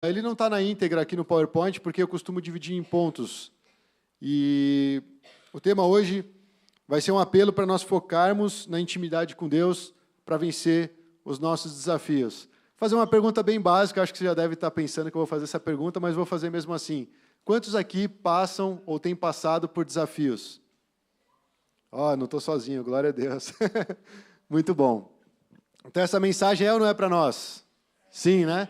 Ele não está na íntegra aqui no PowerPoint, porque eu costumo dividir em pontos. E o tema hoje vai ser um apelo para nós focarmos na intimidade com Deus para vencer os nossos desafios. Vou fazer uma pergunta bem básica, acho que você já deve estar pensando que eu vou fazer essa pergunta, mas vou fazer mesmo assim. Quantos aqui passam ou têm passado por desafios? Não estou sozinho, glória a Deus. Muito bom. Então, essa mensagem é ou não é para nós? Sim, né?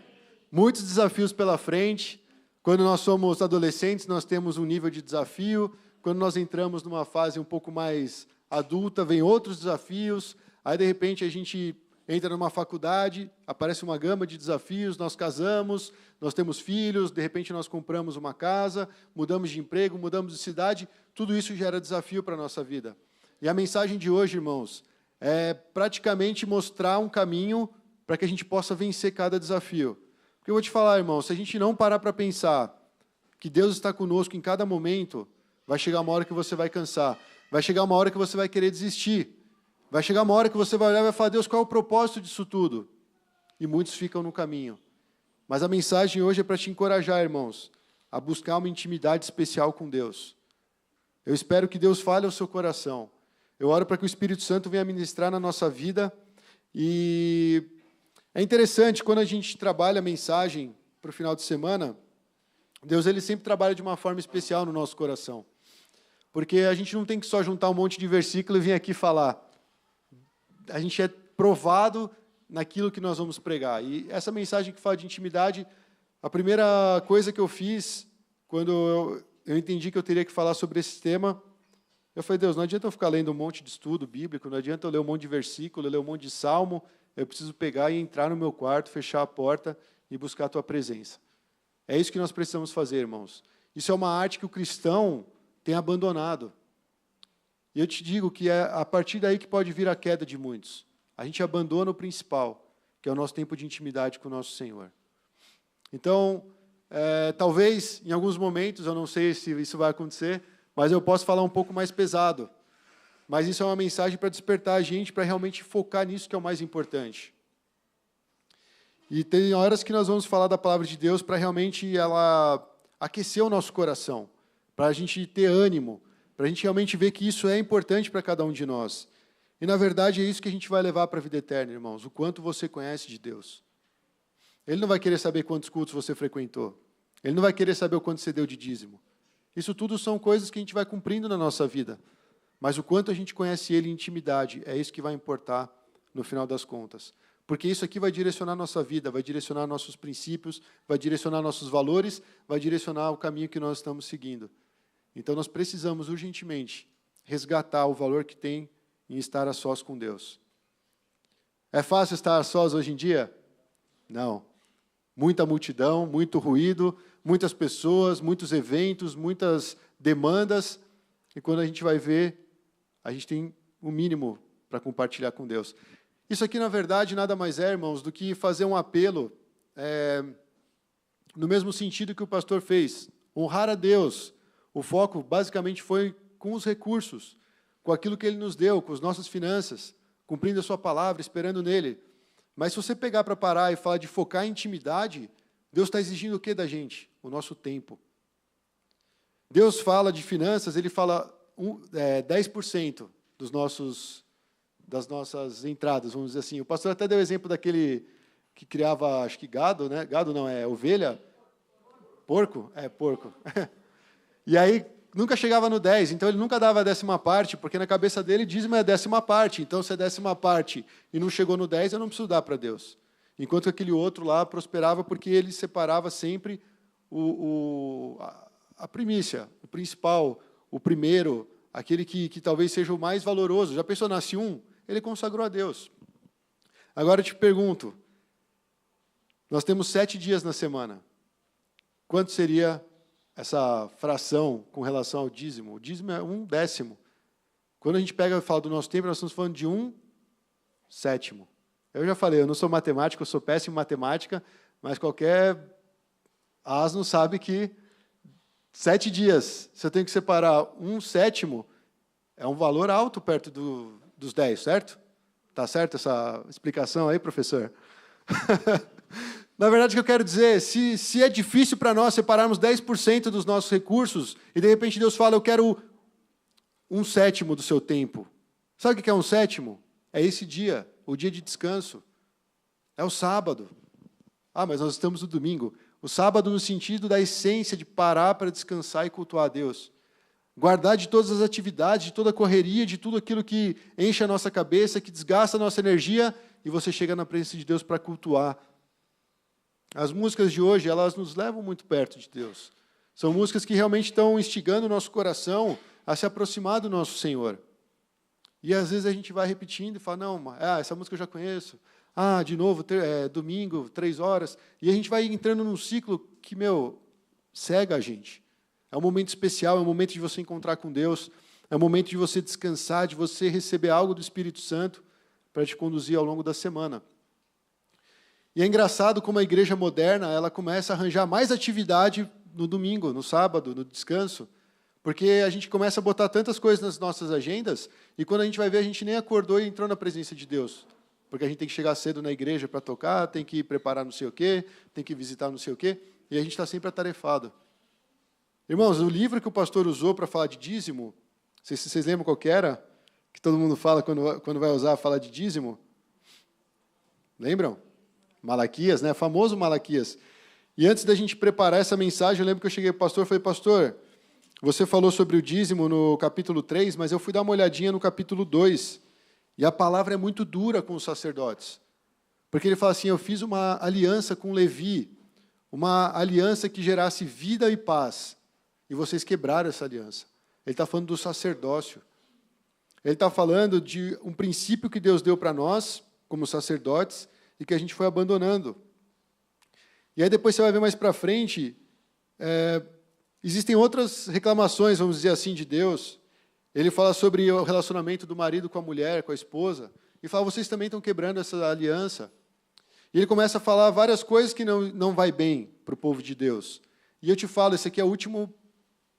Muitos desafios pela frente. Quando nós somos adolescentes, nós temos um nível de desafio. Quando nós entramos numa fase um pouco mais adulta, vem outros desafios. Aí, de repente, a gente entra numa faculdade, aparece uma gama de desafios, nós casamos, nós temos filhos, de repente nós compramos uma casa, mudamos de emprego, mudamos de cidade. Tudo isso gera desafio para a nossa vida. E a mensagem de hoje, irmãos, é praticamente mostrar um caminho para que a gente possa vencer cada desafio. Porque eu vou te falar, irmão, se a gente não parar para pensar que Deus está conosco em cada momento, vai chegar uma hora que você vai cansar, vai chegar uma hora que você vai querer desistir, vai chegar uma hora que você vai olhar e vai falar, Deus, qual é o propósito disso tudo? E muitos ficam no caminho. Mas a mensagem hoje é para te encorajar, irmãos, a buscar uma intimidade especial com Deus. Eu espero que Deus fale ao seu coração. Eu oro para que o Espírito Santo venha ministrar na nossa vida. E é interessante, quando a gente trabalha a mensagem para o final de semana, Deus ele sempre trabalha de uma forma especial no nosso coração. Porque a gente não tem que só juntar um monte de versículo e vir aqui falar. A gente é provado naquilo que nós vamos pregar. E essa mensagem que fala de intimidade, a primeira coisa que eu fiz, quando eu entendi que eu teria que falar sobre esse tema, eu falei, Deus, não adianta eu ficar lendo um monte de estudo bíblico, não adianta eu ler um monte de versículo, ler um monte de salmo, eu preciso pegar e entrar no meu quarto, fechar a porta e buscar a tua presença. É isso que nós precisamos fazer, irmãos. Isso é uma arte que o cristão tem abandonado. E eu te digo que é a partir daí que pode vir a queda de muitos. A gente abandona o principal, que é o nosso tempo de intimidade com o nosso Senhor. Então, talvez, em alguns momentos, eu não sei se isso vai acontecer, mas eu posso falar um pouco mais pesado. Mas isso é uma mensagem para despertar a gente, para realmente focar nisso que é o mais importante. E tem horas que nós vamos falar da palavra de Deus para realmente ela aquecer o nosso coração, para a gente ter ânimo, para a gente realmente ver que isso é importante para cada um de nós. E, na verdade, é isso que a gente vai levar para a vida eterna, irmãos, o quanto você conhece de Deus. Ele não vai querer saber quantos cultos você frequentou. Ele não vai querer saber o quanto você deu de dízimo. Isso tudo são coisas que a gente vai cumprindo na nossa vida. Mas o quanto a gente conhece Ele em intimidade, é isso que vai importar no final das contas. Porque isso aqui vai direcionar a nossa vida, vai direcionar nossos princípios, vai direcionar nossos valores, vai direcionar o caminho que nós estamos seguindo. Então nós precisamos urgentemente resgatar o valor que tem em estar a sós com Deus. É fácil estar a sós hoje em dia? Não. Muita multidão, muito ruído, muitas pessoas, muitos eventos, muitas demandas, e quando a gente vai ver, a gente tem o mínimo para compartilhar com Deus. Isso aqui, na verdade, nada mais é, irmãos, do que fazer um apelo no mesmo sentido que o pastor fez, honrar a Deus. O foco, basicamente, foi com os recursos, com aquilo que Ele nos deu, com as nossas finanças, cumprindo a sua palavra, esperando nele. Mas se você pegar para parar e falar de focar em intimidade, Deus está exigindo o que da gente? O nosso tempo. Deus fala de finanças, Ele fala 10% das nossas entradas, vamos dizer assim. O pastor até deu o exemplo daquele que criava, acho que gado, né? Gado não, é ovelha? Porco? É, porco. E aí, nunca chegava no 10, então ele nunca dava a 10ª parte, porque na cabeça dele, dízimo é a 10ª parte. Então, se é 10ª parte e não chegou no 10, eu não preciso dar para Deus. Enquanto aquele outro lá prosperava, porque ele separava sempre a primícia, o principal, o primeiro, aquele que talvez seja o mais valoroso. Já pensou, nasce um? Ele consagrou a Deus. Agora eu te pergunto, nós temos 7 dias na semana. Quanto seria essa fração com relação ao dízimo? O dízimo é 1/10. Quando a gente pega e fala do nosso tempo, nós estamos falando de 1/7. Eu já falei, eu não sou matemático, eu sou péssimo em matemática, mas qualquer asno sabe que 7 dias, se eu tenho que separar 1/7, é um valor alto perto dos 10, certo? Está certo essa explicação aí, professor? Na verdade, o que eu quero dizer, se é difícil para nós separarmos 10% dos nossos recursos, e de repente Deus fala, eu quero 1/7 do seu tempo. Sabe o que é 1/7? É esse dia, o dia de descanso. É o sábado. Ah, mas nós estamos no domingo. O sábado no sentido da essência de parar para descansar e cultuar a Deus. Guardar de todas as atividades, de toda a correria, de tudo aquilo que enche a nossa cabeça, que desgasta a nossa energia, e você chega na presença de Deus para cultuar. As músicas de hoje, elas nos levam muito perto de Deus. São músicas que realmente estão instigando o nosso coração a se aproximar do nosso Senhor. E às vezes a gente vai repetindo e fala, não, essa música eu já conheço. De novo, domingo, 3 horas. E a gente vai entrando num ciclo que, cega a gente. É um momento especial, é um momento de você encontrar com Deus, é um momento de você descansar, de você receber algo do Espírito Santo para te conduzir ao longo da semana. E é engraçado como a igreja moderna, ela começa a arranjar mais atividade no domingo, no sábado, no descanso, porque a gente começa a botar tantas coisas nas nossas agendas, e quando a gente vai ver, a gente nem acordou e entrou na presença de Deus. Porque a gente tem que chegar cedo na igreja para tocar, tem que preparar não sei o quê, tem que visitar não sei o quê, e a gente está sempre atarefado. Irmãos, o livro que o pastor usou para falar de dízimo, vocês lembram qual que era? Que todo mundo fala quando vai usar falar de dízimo? Lembram? Malaquias, né? Famoso Malaquias. E antes da gente preparar essa mensagem, eu lembro que eu cheguei para o pastor e falei, pastor, você falou sobre o dízimo no capítulo 3, mas eu fui dar uma olhadinha no capítulo 2, e a palavra é muito dura com os sacerdotes. Porque ele fala assim, eu fiz uma aliança com Levi, uma aliança que gerasse vida e paz, e vocês quebraram essa aliança. Ele está falando do sacerdócio. Ele está falando de um princípio que Deus deu para nós, como sacerdotes, e que a gente foi abandonando. E aí depois você vai ver mais para frente, existem outras reclamações, vamos dizer assim, de Deus. Ele fala sobre o relacionamento do marido com a mulher, com a esposa, e fala, vocês também estão quebrando essa aliança. E ele começa a falar várias coisas que não vai bem para o povo de Deus. E eu te falo, esse aqui é o último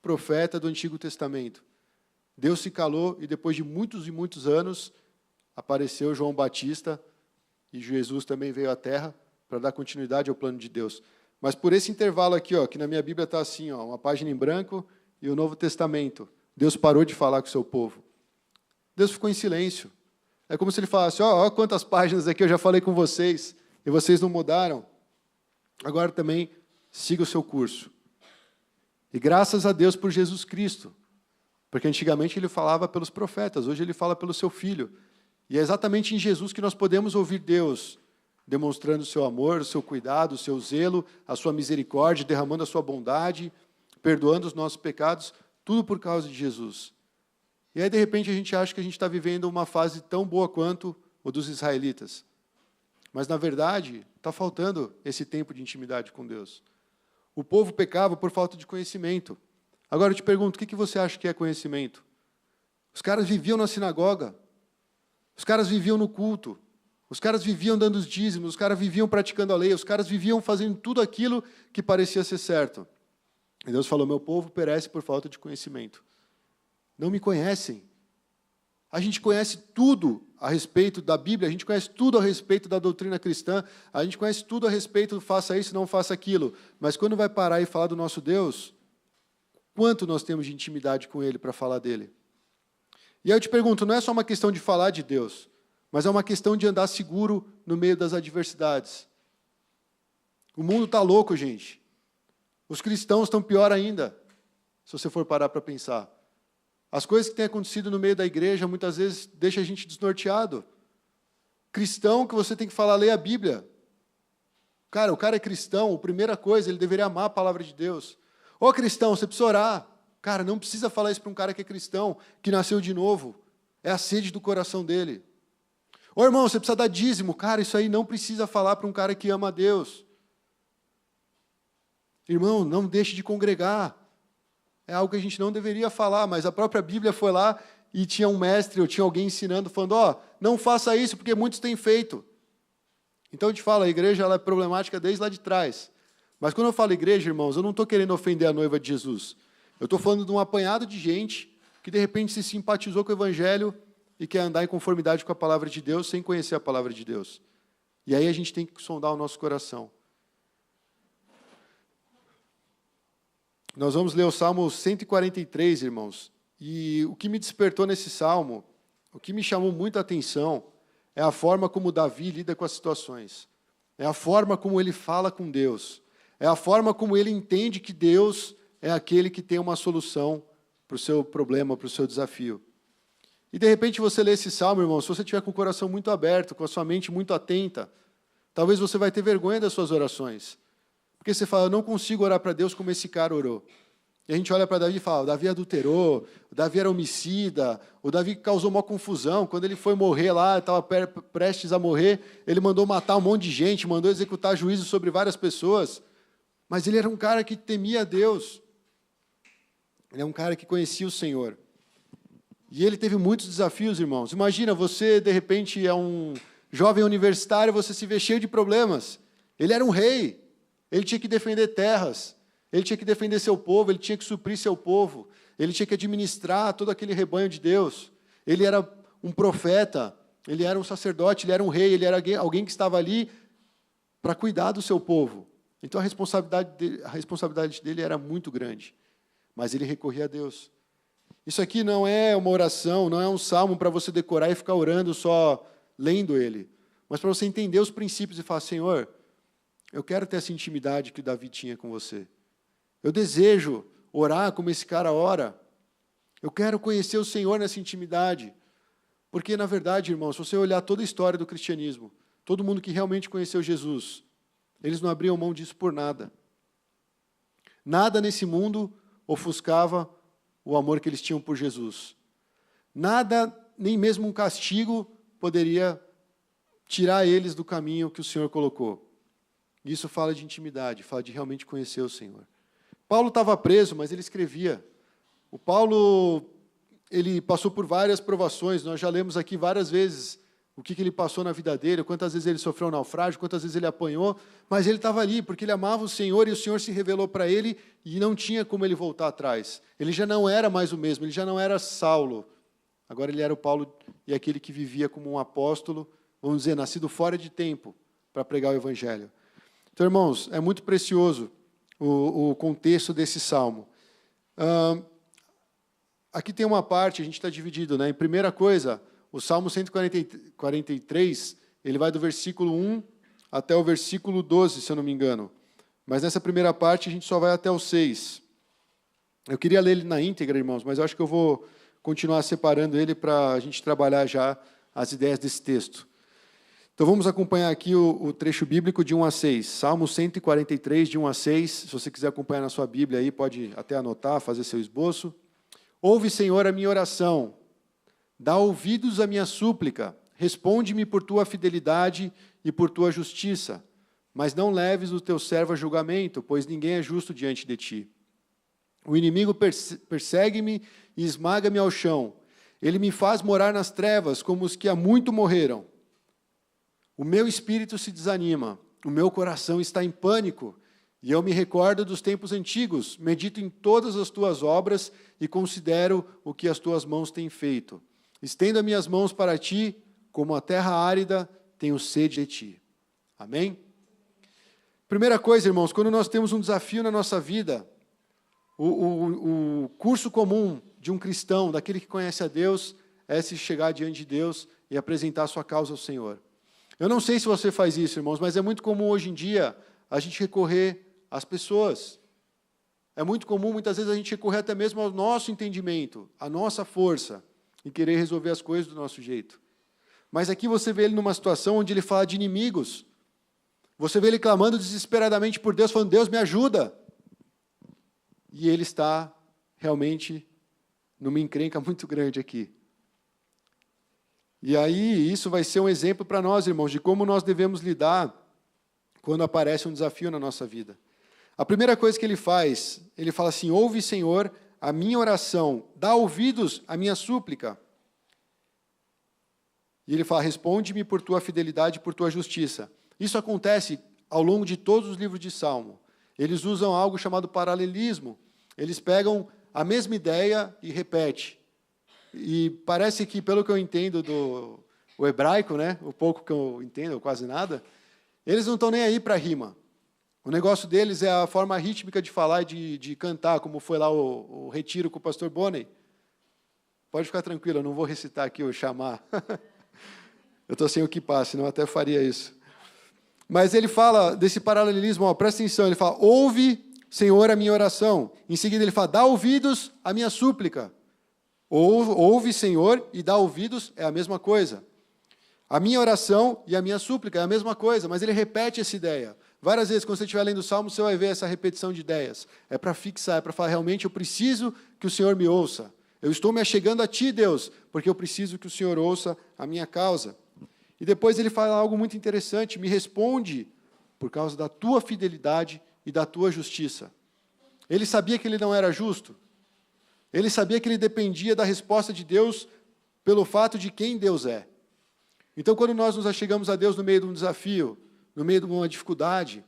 profeta do Antigo Testamento. Deus se calou, e depois de muitos e muitos anos, apareceu João Batista, e Jesus também veio à Terra para dar continuidade ao plano de Deus. Mas por esse intervalo aqui, que na minha Bíblia está assim, uma página em branco e o Novo Testamento, Deus parou de falar com o seu povo. Deus ficou em silêncio. É como se ele falasse, ó quantas páginas aqui eu já falei com vocês, e vocês não mudaram. Agora também siga o seu curso. E graças a Deus por Jesus Cristo, porque antigamente ele falava pelos profetas, hoje ele fala pelo seu Filho. E é exatamente em Jesus que nós podemos ouvir Deus demonstrando o seu amor, o seu cuidado, o seu zelo, a sua misericórdia, derramando a sua bondade, perdoando os nossos pecados, tudo por causa de Jesus. E aí, de repente, a gente acha que a gente está vivendo uma fase tão boa quanto o dos israelitas. Mas, na verdade, está faltando esse tempo de intimidade com Deus. O povo pecava por falta de conhecimento. Agora, eu te pergunto, o que você acha que é conhecimento? Os caras viviam na sinagoga. Os caras viviam no culto, os caras viviam dando os dízimos, os caras viviam praticando a lei, os caras viviam fazendo tudo aquilo que parecia ser certo. E Deus falou, meu povo perece por falta de conhecimento. Não me conhecem. A gente conhece tudo a respeito da Bíblia, a gente conhece tudo a respeito da doutrina cristã, a gente conhece tudo a respeito do faça isso, não faça aquilo. Mas quando vai parar e falar do nosso Deus, quanto nós temos de intimidade com Ele para falar dele? E aí eu te pergunto, não é só uma questão de falar de Deus, mas é uma questão de andar seguro no meio das adversidades. O mundo está louco, gente. Os cristãos estão pior ainda, se você for parar para pensar. As coisas que têm acontecido no meio da igreja, muitas vezes, deixam a gente desnorteado. Cristão que você tem que falar, leia a Bíblia. Cara, o cara é cristão, a primeira coisa, ele deveria amar a palavra de Deus. Ô cristão, você precisa orar. Cara, não precisa falar isso para um cara que é cristão, que nasceu de novo. É a sede do coração dele. Ô irmão, você precisa dar dízimo. Cara, isso aí não precisa falar para um cara que ama a Deus. Irmão, não deixe de congregar. É algo que a gente não deveria falar, mas a própria Bíblia foi lá e tinha um mestre, ou tinha alguém ensinando, falando, não faça isso, porque muitos têm feito. Então eu te falo, a igreja ela é problemática desde lá de trás. Mas quando eu falo igreja, irmãos, eu não estou querendo ofender a noiva de Jesus. Eu estou falando de um apanhado de gente que, de repente, se simpatizou com o Evangelho e quer andar em conformidade com a palavra de Deus sem conhecer a palavra de Deus. E aí a gente tem que sondar o nosso coração. Nós vamos ler o Salmo 143, irmãos. E o que me despertou nesse salmo, o que me chamou muita atenção, é a forma como Davi lida com as situações. É a forma como ele fala com Deus. É a forma como ele entende que Deus é aquele que tem uma solução para o seu problema, para o seu desafio. E, de repente, você lê esse salmo, irmão, se você tiver com o coração muito aberto, com a sua mente muito atenta, talvez você vai ter vergonha das suas orações. Porque você fala, eu não consigo orar para Deus como esse cara orou. E a gente olha para Davi e fala, o Davi adulterou, o Davi era homicida, o Davi causou uma confusão. Quando ele foi morrer lá, estava prestes a morrer, ele mandou matar um monte de gente, mandou executar juízo sobre várias pessoas. Mas ele era um cara que temia a Deus. Ele é um cara que conhecia o Senhor. E ele teve muitos desafios, irmãos. Imagina, você, de repente, é um jovem universitário, você se vê cheio de problemas. Ele era um rei. Ele tinha que defender terras, ele tinha que defender seu povo, ele tinha que suprir seu povo, ele tinha que administrar todo aquele rebanho de Deus. Ele era um profeta, ele era um sacerdote, ele era um rei, ele era alguém que estava ali para cuidar do seu povo. Então a responsabilidade dele era muito grande, mas ele recorria a Deus. Isso aqui não é uma oração, não é um salmo para você decorar e ficar orando só lendo ele, mas para você entender os princípios e falar, Senhor, eu quero ter essa intimidade que o Davi tinha com você. Eu desejo orar como esse cara ora. Eu quero conhecer o Senhor nessa intimidade. Porque, na verdade, irmãos, se você olhar toda a história do cristianismo, todo mundo que realmente conheceu Jesus, eles não abriam mão disso por nada. Nada nesse mundo ofuscava o amor que eles tinham por Jesus. Nada, nem mesmo um castigo, poderia tirar eles do caminho que o Senhor colocou. Isso fala de intimidade, fala de realmente conhecer o Senhor. Paulo estava preso, mas ele escrevia. O Paulo, ele passou por várias provações, nós já lemos aqui várias vezes o que ele passou na vida dele, quantas vezes ele sofreu um naufrágio, quantas vezes ele apanhou, mas ele estava ali, porque ele amava o Senhor, e o Senhor se revelou para ele, e não tinha como ele voltar atrás. Ele já não era mais o mesmo, ele já não era Saulo. Agora ele era o Paulo, e aquele que vivia como um apóstolo, vamos dizer, nascido fora de tempo, para pregar o Evangelho. Então, irmãos, é muito precioso o contexto desse salmo. Aqui tem uma parte, a gente está dividido, né? Em primeira coisa, o Salmo 143, ele vai do versículo 1 até o versículo 12, se eu não me engano. Mas nessa primeira parte, a gente só vai até o 6. Eu queria ler ele na íntegra, irmãos, mas eu acho que eu vou continuar separando ele para a gente trabalhar já as ideias desse texto. Então vamos acompanhar aqui o trecho bíblico de 1 a 6. Salmo 143, de 1 a 6. Se você quiser acompanhar na sua Bíblia aí, pode até anotar, fazer seu esboço. Ouve, Senhor, a minha oração. Dá ouvidos à minha súplica. Responde-me por tua fidelidade e por tua justiça. Mas não leves o teu servo a julgamento, pois ninguém é justo diante de ti. O inimigo persegue-me e esmaga-me ao chão. Ele me faz morar nas trevas, como os que há muito morreram. O meu espírito se desanima, o meu coração está em pânico, e eu me recordo dos tempos antigos, medito em todas as tuas obras e considero o que as tuas mãos têm feito. Estendo as minhas mãos para ti, como a terra árida, tenho sede de ti. Amém? Primeira coisa, irmãos, quando nós temos um desafio na nossa vida, o curso comum de um cristão, daquele que conhece a Deus, é se chegar diante de Deus e apresentar a sua causa ao Senhor. Eu não sei se você faz isso, irmãos, mas é muito comum hoje em dia a gente recorrer às pessoas. É muito comum, muitas vezes, a gente recorrer até mesmo ao nosso entendimento, à nossa força, e querer resolver as coisas do nosso jeito. Mas aqui você vê ele numa situação onde ele fala de inimigos. Você vê ele clamando desesperadamente por Deus, falando, Deus, me ajuda. E ele está realmente numa encrenca muito grande aqui. E aí, isso vai ser um exemplo para nós, irmãos, de como nós devemos lidar quando aparece um desafio na nossa vida. A primeira coisa que ele faz, ele fala assim, ouve, Senhor, a minha oração, dá ouvidos à minha súplica. E ele fala, responde-me por tua fidelidade e por tua justiça. Isso acontece ao longo de todos os livros de Salmo. Eles usam algo chamado paralelismo. Eles pegam a mesma ideia e repetem. E parece que, pelo que eu entendo do hebraico, né, o pouco que eu entendo, quase nada, eles não estão nem aí para a rima. O negócio deles é a forma rítmica de falar e de cantar, como foi lá o retiro com o pastor Bonney. Pode ficar tranquilo, eu não vou recitar aqui ou chamar. Eu estou sem o que passe, senão eu até faria isso. Mas ele fala desse paralelismo, ó, presta atenção, ele fala, ouve, Senhor, a minha oração. Em seguida ele fala, dá ouvidos à minha súplica. Ouve, Senhor, e dá ouvidos é a mesma coisa. A minha oração e a minha súplica é a mesma coisa, mas ele repete essa ideia. Várias vezes, quando você estiver lendo o Salmo, você vai ver essa repetição de ideias. É para fixar, é para falar, realmente, eu preciso que o Senhor me ouça. Eu estou me achegando a Ti, Deus, porque eu preciso que o Senhor ouça a minha causa. E depois ele fala algo muito interessante, me responde por causa da Tua fidelidade e da Tua justiça. Ele sabia que ele não era justo. Ele sabia que ele dependia da resposta de Deus pelo fato de quem Deus é. Então, quando nós nos achegamos a Deus no meio de um desafio, no meio de uma dificuldade,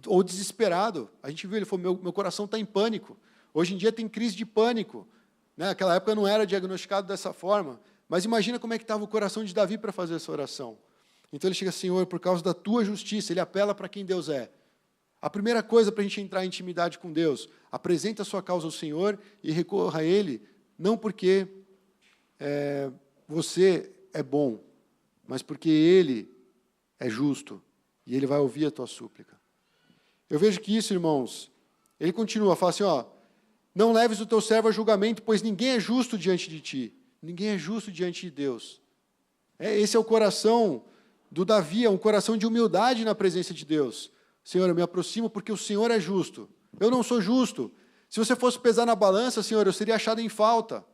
ou desesperado, a gente viu, ele falou, meu coração está em pânico. Hoje em dia tem crise de pânico. Naquela época não era diagnosticado dessa forma, mas imagina como é que estava o coração de Davi para fazer essa oração. Então ele chega, Senhor, por causa da Tua justiça, ele apela para quem Deus é. A primeira coisa para a gente entrar em intimidade com Deus, apresenta a sua causa ao Senhor e recorra a Ele, não porque você é bom, mas porque Ele é justo e Ele vai ouvir a tua súplica. Eu vejo que isso, irmãos, ele continua, fala assim, ó, não leves o teu servo a julgamento, pois ninguém é justo diante de ti. Ninguém é justo diante de Deus. Esse é o coração do Davi, é um coração de humildade na presença de Deus. Senhor, eu me aproximo porque o Senhor é justo. Eu não sou justo. Se você fosse pesar na balança, Senhor, eu seria achado em falta.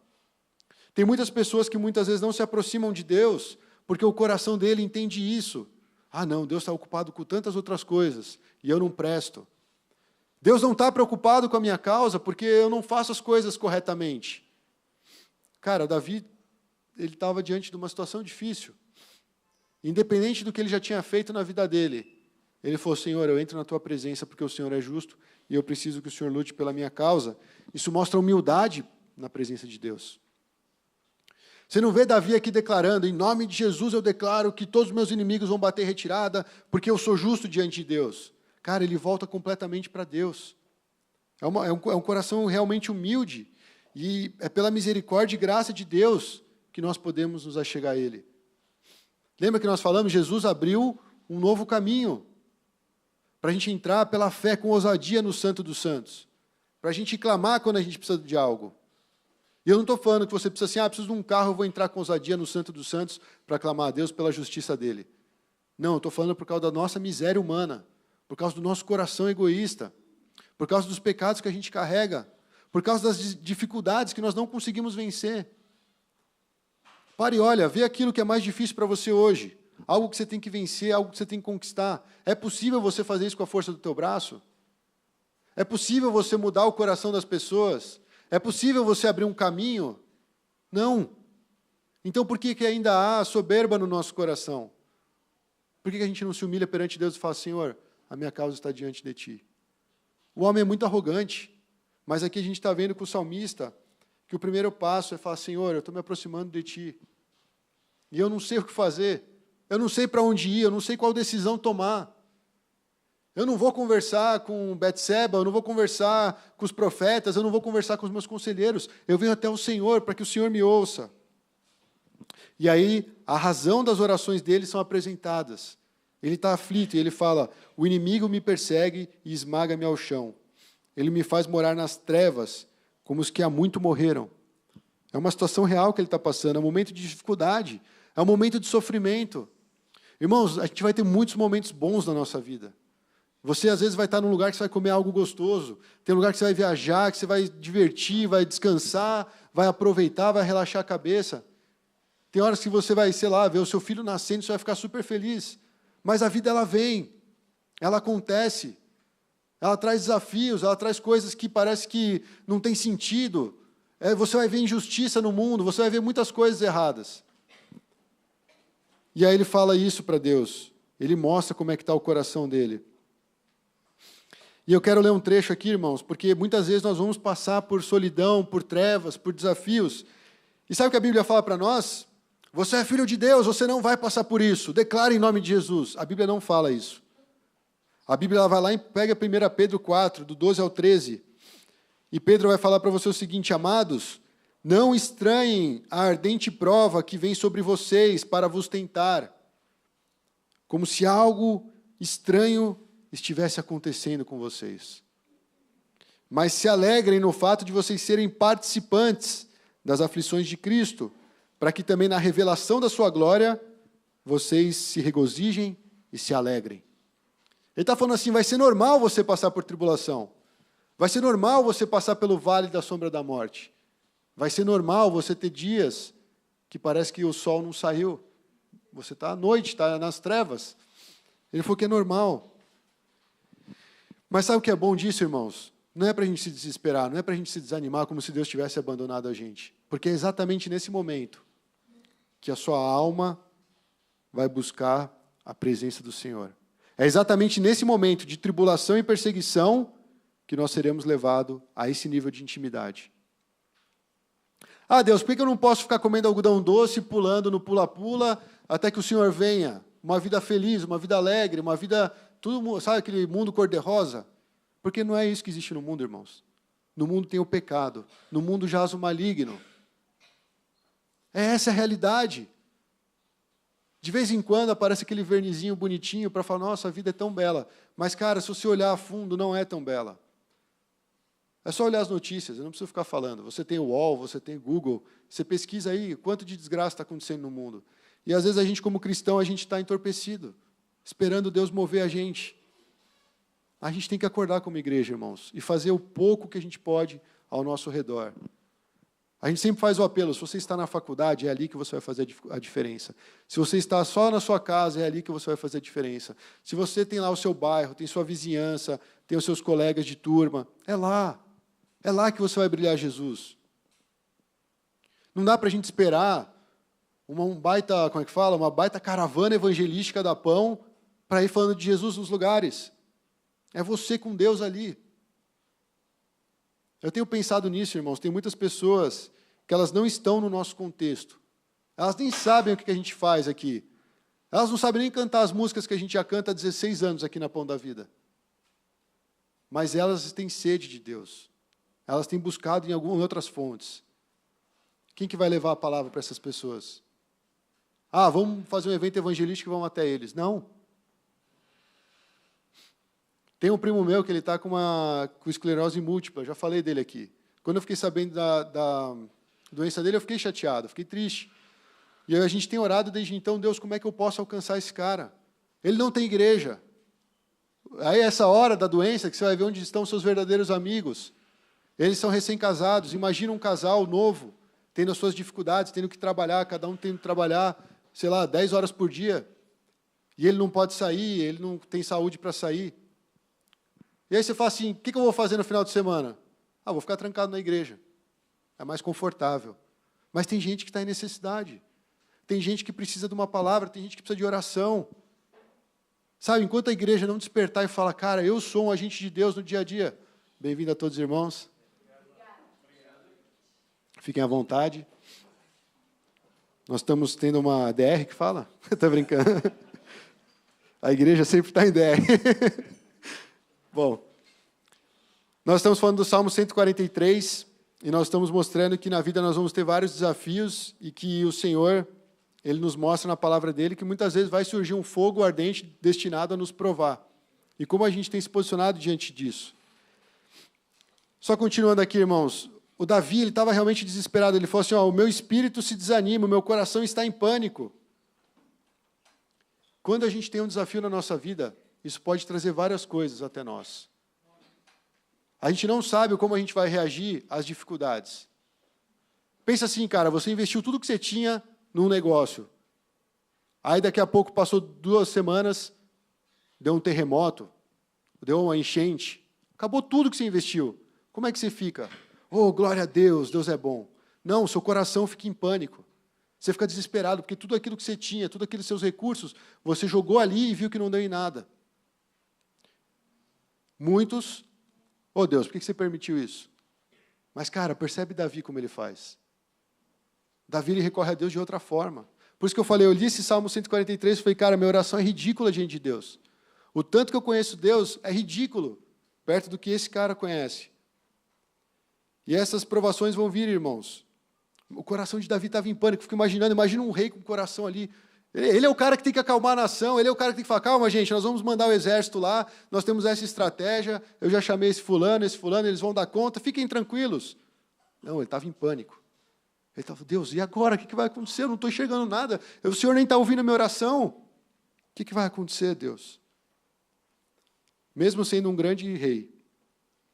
Tem muitas pessoas que muitas vezes não se aproximam de Deus, porque o coração dele entende isso. Ah, não, Deus está ocupado com tantas outras coisas, e eu não presto. Deus não está preocupado com a minha causa, porque eu não faço as coisas corretamente. Cara, Davi, ele estava diante de uma situação difícil. Independente do que ele já tinha feito na vida dele, ele falou, Senhor, eu entro na Tua presença porque o Senhor é justo, e eu preciso que o Senhor lute pela minha causa. Isso mostra humildade na presença de Deus. Você não vê Davi aqui declarando, em nome de Jesus eu declaro que todos os meus inimigos vão bater retirada, porque eu sou justo diante de Deus. Cara, ele volta completamente para Deus. É um coração realmente humilde, e é pela misericórdia e graça de Deus que nós podemos nos achegar a Ele. Lembra que nós falamos, Jesus abriu um novo caminho, para a gente entrar pela fé com ousadia no Santo dos Santos, para a gente clamar quando a gente precisa de algo. E eu não estou falando que você precisa assim, preciso de um carro, eu vou entrar com ousadia no Santo dos Santos para clamar a Deus pela justiça dele. Não, eu estou falando por causa da nossa miséria humana, por causa do nosso coração egoísta, por causa dos pecados que a gente carrega, por causa das dificuldades que nós não conseguimos vencer. Pare e olha, vê aquilo que é mais difícil para você hoje, algo que você tem que vencer, algo que você tem que conquistar. É possível você fazer isso com a força do teu braço? É possível você mudar o coração das pessoas? É possível você abrir um caminho? Não. Então por que ainda há soberba no nosso coração? Por que a gente não se humilha perante Deus e fala, Senhor, a minha causa está diante de Ti? O homem é muito arrogante, mas aqui a gente está vendo com o salmista que o primeiro passo é falar, Senhor, eu estou me aproximando de Ti. E eu não sei o que fazer. Eu não sei para onde ir, eu não sei qual decisão tomar. Eu não vou conversar com Betseba, eu não vou conversar com os profetas, eu não vou conversar com os meus conselheiros. Eu venho até o Senhor para que o Senhor me ouça. E aí, a razão das orações dele são apresentadas. Ele está aflito e ele fala, o inimigo me persegue e esmaga-me ao chão. Ele me faz morar nas trevas, como os que há muito morreram. É uma situação real que ele está passando, é um momento de dificuldade, é um momento de sofrimento. Irmãos, a gente vai ter muitos momentos bons na nossa vida. Você, às vezes, vai estar num lugar que você vai comer algo gostoso, tem um lugar que você vai viajar, que você vai divertir, vai descansar, vai aproveitar, vai relaxar a cabeça. Tem horas que você vai, sei lá, ver o seu filho nascendo, você vai ficar super feliz. Mas a vida, ela vem, ela acontece, ela traz desafios, ela traz coisas que parece que não tem sentido. Você vai ver injustiça no mundo, você vai ver muitas coisas erradas. E aí ele fala isso para Deus. Ele mostra como é que está o coração dele. E eu quero ler um trecho aqui, irmãos, porque muitas vezes nós vamos passar por solidão, por trevas, por desafios. E sabe o que a Bíblia fala para nós? Você é filho de Deus, você não vai passar por isso. Declare em nome de Jesus. A Bíblia não fala isso. A Bíblia ela vai lá e pega 1 Pedro 4, do 12 ao 13. E Pedro vai falar para você o seguinte: amados, não estranhem a ardente prova que vem sobre vocês para vos tentar, como se algo estranho estivesse acontecendo com vocês. Mas se alegrem no fato de vocês serem participantes das aflições de Cristo, para que também na revelação da sua glória vocês se regozijem e se alegrem. Ele está falando assim, vai ser normal você passar por tribulação. Vai ser normal você passar pelo vale da sombra da morte. Vai ser normal você ter dias que parece que o sol não saiu. Você está à noite, está nas trevas. Ele falou que é normal. Mas sabe o que é bom disso, irmãos? Não é para a gente se desesperar, não é para a gente se desanimar como se Deus tivesse abandonado a gente. Porque é exatamente nesse momento que a sua alma vai buscar a presença do Senhor. É exatamente nesse momento de tribulação e perseguição que nós seremos levados a esse nível de intimidade. Ah, Deus, por que eu não posso ficar comendo algodão doce, pulando no pula-pula, até que o Senhor venha? Uma vida feliz, uma vida alegre, uma vida... tudo, sabe aquele mundo cor-de-rosa? Porque não é isso que existe no mundo, irmãos. No mundo tem o pecado. No mundo jaz o maligno. É essa a realidade. De vez em quando aparece aquele vernizinho bonitinho para falar, nossa, a vida é tão bela. Mas, cara, se você olhar a fundo, não é tão bela. É só olhar as notícias, eu não preciso ficar falando. Você tem o UOL, você tem o Google, você pesquisa aí quanto de desgraça está acontecendo no mundo. E às vezes a gente, como cristão, a gente está entorpecido, esperando Deus mover a gente. A gente tem que acordar como igreja, irmãos, e fazer o pouco que a gente pode ao nosso redor. A gente sempre faz o apelo, se você está na faculdade, é ali que você vai fazer a diferença. Se você está só na sua casa, é ali que você vai fazer a diferença. Se você tem lá o seu bairro, tem sua vizinhança, tem os seus colegas de turma, é lá. É lá que você vai brilhar Jesus. Não dá para a gente esperar uma baita caravana evangelística da Pão para ir falando de Jesus nos lugares. É você com Deus ali. Eu tenho pensado nisso, irmãos. Tem muitas pessoas que elas não estão no nosso contexto. Elas nem sabem o que a gente faz aqui. Elas não sabem nem cantar as músicas que a gente já canta há 16 anos aqui na Pão da Vida. Mas elas têm sede de Deus. Elas têm buscado em algumas outras fontes. Quem que vai levar a palavra para essas pessoas? Ah, vamos fazer um evento evangelístico e vamos até eles. Não. Tem um primo meu que ele está com esclerose múltipla, eu já falei dele aqui. Quando eu fiquei sabendo da doença dele, eu fiquei chateado, fiquei triste. E aí a gente tem orado desde então, Deus, como é que eu posso alcançar esse cara? Ele não tem igreja. Aí essa hora da doença, que você vai ver onde estão seus verdadeiros amigos. Eles são recém-casados, imagina um casal novo, tendo as suas dificuldades, tendo que trabalhar, cada um tendo que trabalhar, 10 horas por dia. E ele não pode sair, ele não tem saúde para sair. E aí você fala assim, o que eu vou fazer no final de semana? Ah, vou ficar trancado na igreja. É mais confortável. Mas tem gente que está em necessidade. Tem gente que precisa de uma palavra, tem gente que precisa de oração. Sabe, enquanto a igreja não despertar e falar, cara, eu sou um agente de Deus no dia a dia. Bem-vindo a todos os irmãos. Fiquem à vontade. Nós estamos tendo uma DR que fala? Está brincando? A igreja sempre está em DR. Bom, nós estamos falando do Salmo 143 e nós estamos mostrando que na vida nós vamos ter vários desafios e que o Senhor, Ele nos mostra na palavra dEle que muitas vezes vai surgir um fogo ardente destinado a nos provar. E como a gente tem se posicionado diante disso. Só continuando aqui, irmãos, o Davi ele estava realmente desesperado, ele falou assim, o meu espírito se desanima, o meu coração está em pânico. Quando a gente tem um desafio na nossa vida, isso pode trazer várias coisas até nós. A gente não sabe como a gente vai reagir às dificuldades. Pensa assim, cara, você investiu tudo que você tinha num negócio. Aí daqui a pouco passou 2 semanas, deu um terremoto, deu uma enchente, acabou tudo que você investiu. Como é que você fica? Oh, glória a Deus, Deus é bom. Não, seu coração fica em pânico. Você fica desesperado, porque tudo aquilo que você tinha, todos aqueles seus recursos, você jogou ali e viu que não deu em nada. Muitos, oh Deus, por que você permitiu isso? Mas, cara, percebe Davi como ele faz. Davi ele recorre a Deus de outra forma. Por isso que eu falei, eu li esse Salmo 143 e falei, cara, minha oração é ridícula diante de Deus. O tanto que eu conheço Deus é ridículo, perto do que esse cara conhece. E essas provações vão vir, irmãos. O coração de Davi estava em pânico. Fico imaginando, imagina um rei com o coração ali. Ele é o cara que tem que acalmar a nação, ele é o cara que tem que falar, calma, gente, nós vamos mandar o exército lá, nós temos essa estratégia, eu já chamei esse fulano, eles vão dar conta, fiquem tranquilos. Não, ele estava em pânico. Ele estava, Deus, e agora? O que vai acontecer? Eu não estou enxergando nada. O Senhor nem está ouvindo a minha oração. O que vai acontecer, Deus? Mesmo sendo um grande rei,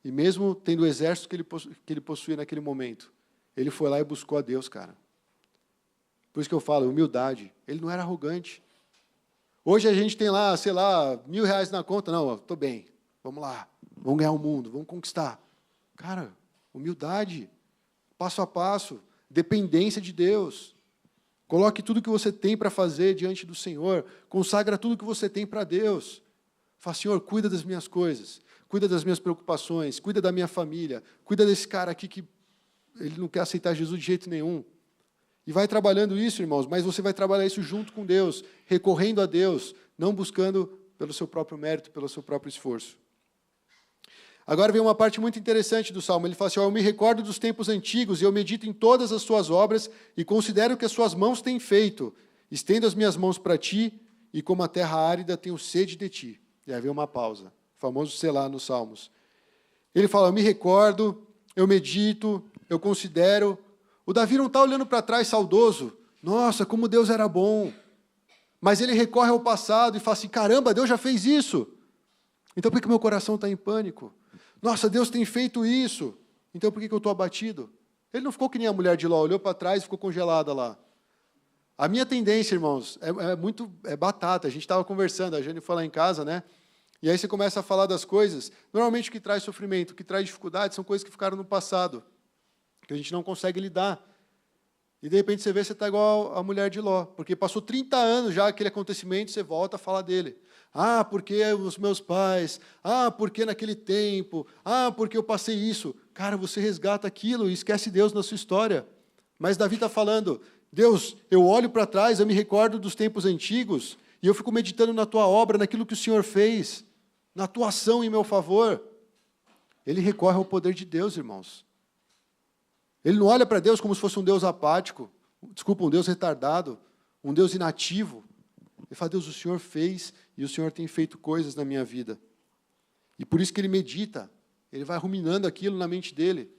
e mesmo tendo o exército que ele possuía naquele momento, ele foi lá e buscou a Deus, cara. Por isso que eu falo, humildade. Ele não era arrogante. Hoje a gente tem lá, sei lá, R$1.000 na conta. Não, estou bem, vamos lá, vamos ganhar o mundo, vamos conquistar. Cara, humildade, passo a passo, dependência de Deus. Coloque tudo que você tem para fazer diante do Senhor, consagra tudo que você tem para Deus. Fala, Senhor, cuida das minhas coisas, cuida das minhas preocupações, cuida da minha família, cuida desse cara aqui que ele não quer aceitar Jesus de jeito nenhum. E vai trabalhando isso, irmãos, mas você vai trabalhar isso junto com Deus, recorrendo a Deus, não buscando pelo seu próprio mérito, pelo seu próprio esforço. Agora vem uma parte muito interessante do Salmo. Ele fala assim, eu me recordo dos tempos antigos e eu medito em todas as suas obras e considero o que as suas mãos têm feito. Estendo as minhas mãos para ti e como a terra árida tenho sede de ti. E aí vem uma pausa, o famoso selá nos Salmos. Ele fala, eu me recordo, eu medito, eu considero. O Davi não está olhando para trás saudoso. Nossa, como Deus era bom. Mas ele recorre ao passado e fala assim, caramba, Deus já fez isso. Então por que meu coração está em pânico? Nossa, Deus tem feito isso. Então por que eu estou abatido? Ele não ficou que nem a mulher de Ló, olhou para trás e ficou congelada lá. A minha tendência, irmãos, é batata. A gente estava conversando, a Jane foi lá em casa, né? E aí você começa a falar das coisas. Normalmente o que traz sofrimento, o que traz dificuldade, são coisas que ficaram no passado, que a gente não consegue lidar. E de repente você vê, você está igual a mulher de Ló, porque passou 30 anos já aquele acontecimento, você volta a falar dele. Ah, porque os meus pais, ah, porque naquele tempo, ah, porque eu passei isso. Cara, você resgata aquilo e esquece Deus na sua história. Mas Davi está falando, Deus, eu olho para trás, eu me recordo dos tempos antigos, e eu fico meditando na tua obra, naquilo que o Senhor fez, na tua ação em meu favor. Ele recorre ao poder de Deus, irmãos. Ele não olha para Deus como se fosse um Deus apático, desculpa, um Deus retardado, um Deus inativo. Ele fala, Deus, o Senhor fez e o Senhor tem feito coisas na minha vida. E por isso que ele medita, ele vai ruminando aquilo na mente dele,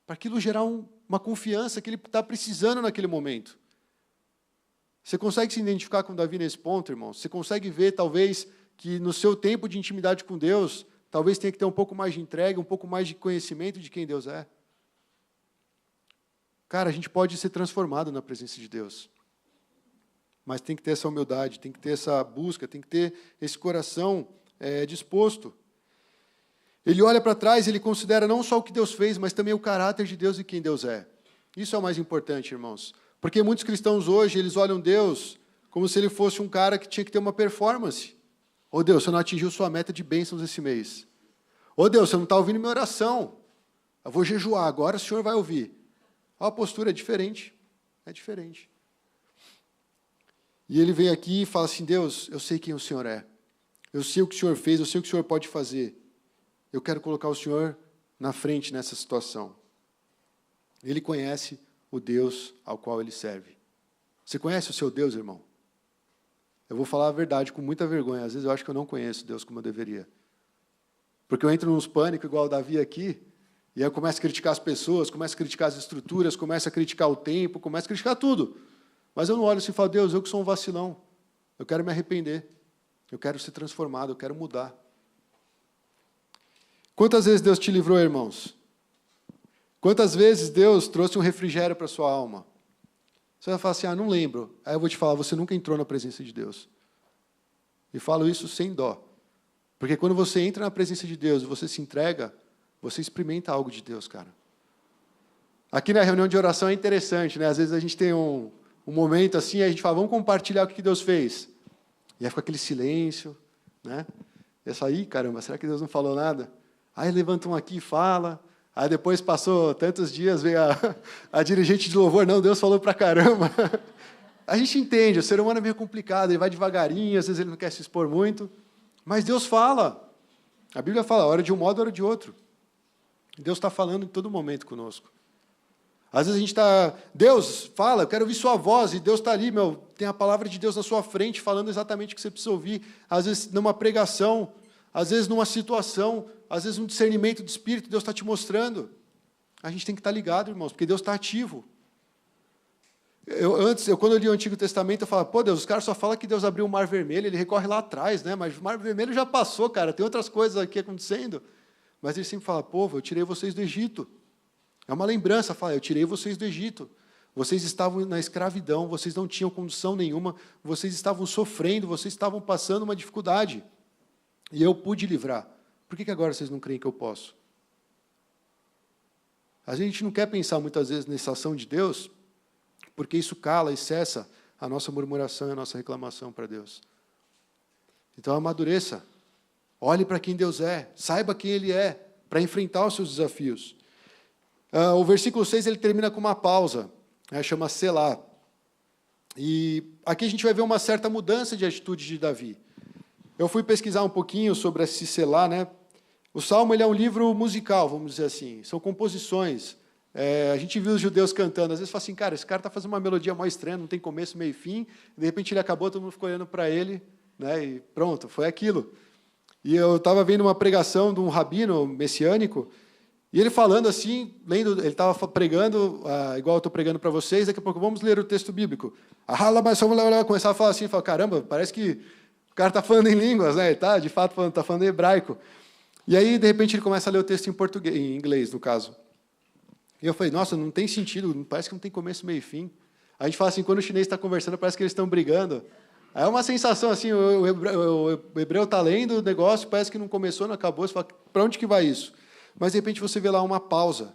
para aquilo gerar uma confiança que ele está precisando naquele momento. Você consegue se identificar com Davi nesse ponto, irmão? Você consegue ver, talvez, que no seu tempo de intimidade com Deus, talvez tenha que ter um pouco mais de entrega, um pouco mais de conhecimento de quem Deus é? Cara, a gente pode ser transformado na presença de Deus. Mas tem que ter essa humildade, tem que ter essa busca, tem que ter esse coração disposto. Ele olha para trás, ele considera não só o que Deus fez, mas também o caráter de Deus e quem Deus é. Isso é o mais importante, irmãos. Porque muitos cristãos hoje, eles olham Deus como se ele fosse um cara que tinha que ter uma performance. Ô Deus, você não atingiu sua meta de bênçãos esse mês. Ô Deus, você não está ouvindo minha oração. Eu vou jejuar, agora o Senhor vai ouvir. A postura é diferente. É diferente. E ele vem aqui e fala assim, Deus, eu sei quem o Senhor é. Eu sei o que o Senhor fez, eu sei o que o Senhor pode fazer. Eu quero colocar o Senhor na frente nessa situação. Ele conhece o Deus ao qual ele serve. Você conhece o seu Deus, irmão? Eu vou falar a verdade com muita vergonha. Às vezes eu acho que eu não conheço Deus como eu deveria. Porque eu entro nos pânicos, igual o Davi aqui, e aí eu começo a criticar as pessoas, começo a criticar as estruturas, começo a criticar o tempo, começo a criticar tudo. Mas eu não olho assim e falo, Deus, eu que sou um vacilão. Eu quero me arrepender. Eu quero ser transformado, eu quero mudar. Quantas vezes Deus te livrou, irmãos? Quantas vezes Deus trouxe um refrigério para a sua alma? Você vai falar assim, não lembro. Aí eu vou te falar, você nunca entrou na presença de Deus. E falo isso sem dó. Porque quando você entra na presença de Deus e você se entrega, você experimenta algo de Deus, cara. Aqui na reunião de oração é interessante, né? Às vezes a gente tem um momento assim, a gente fala, vamos compartilhar o que Deus fez. E aí fica aquele silêncio, né? E é só, caramba, será que Deus não falou nada? Aí levantam aqui e fala. Aí depois passou tantos dias, veio a dirigente de louvor, não, Deus falou pra caramba. A gente entende, o ser humano é meio complicado, ele vai devagarinho, às vezes ele não quer se expor muito, Mas Deus fala. A Bíblia fala, hora de um modo, hora de outro. Deus está falando em todo momento conosco. Às vezes a gente está, Deus, fala, eu quero ouvir sua voz, e Deus está ali, tem a palavra de Deus na sua frente, falando exatamente o que você precisa ouvir. Às vezes numa pregação, às vezes numa situação, às vezes um discernimento de espírito, Deus está te mostrando. A gente tem que estar ligado, irmãos, porque Deus está ativo. Quando eu li o Antigo Testamento, eu falava, pô, Deus, os caras só falam que Deus abriu o Mar Vermelho, ele recorre lá atrás, né? Mas o Mar Vermelho já passou, cara, tem outras coisas aqui acontecendo. Mas ele sempre fala, povo, eu tirei vocês do Egito. É uma lembrança, fala, eu tirei vocês do Egito. Vocês estavam na escravidão, vocês não tinham condição nenhuma, vocês estavam sofrendo, vocês estavam passando uma dificuldade. E eu pude livrar. Por que agora vocês não creem que eu posso? A gente não quer pensar muitas vezes nessa ação de Deus, porque isso cala e cessa a nossa murmuração e a nossa reclamação para Deus. Então amadureça. Olhe para quem Deus é, saiba quem Ele é, para enfrentar os seus desafios. O versículo 6 ele termina com uma pausa, chama Selá. E aqui a gente vai ver uma certa mudança de atitude de Davi. Eu fui pesquisar um pouquinho sobre esse Selá, né? O Salmo ele é um livro musical, vamos dizer assim, são composições. A gente viu os judeus cantando, às vezes fala assim, cara, esse cara está fazendo uma melodia mó estranha, não tem começo, meio e fim, de repente ele acabou, todo mundo ficou olhando para ele, né? E pronto, foi aquilo. E eu estava vendo uma pregação de um rabino messiânico, e ele falando assim, ele estava pregando, igual eu estou pregando para vocês, daqui a pouco vamos ler o texto bíblico. Começava a falar assim, caramba, parece que o cara está falando em línguas, né? Tá, de fato, está falando em hebraico. E aí, de repente, ele começa a ler o texto em português, em inglês, no caso. E eu falei, nossa, não tem sentido, parece que não tem começo, meio e fim. A gente fala assim, quando o chinês está conversando, parece que eles estão brigando. Aí é uma sensação assim, o hebreu está lendo o negócio, parece que não começou, não acabou, você fala, para onde que vai isso? Mas, de repente, você vê lá uma pausa.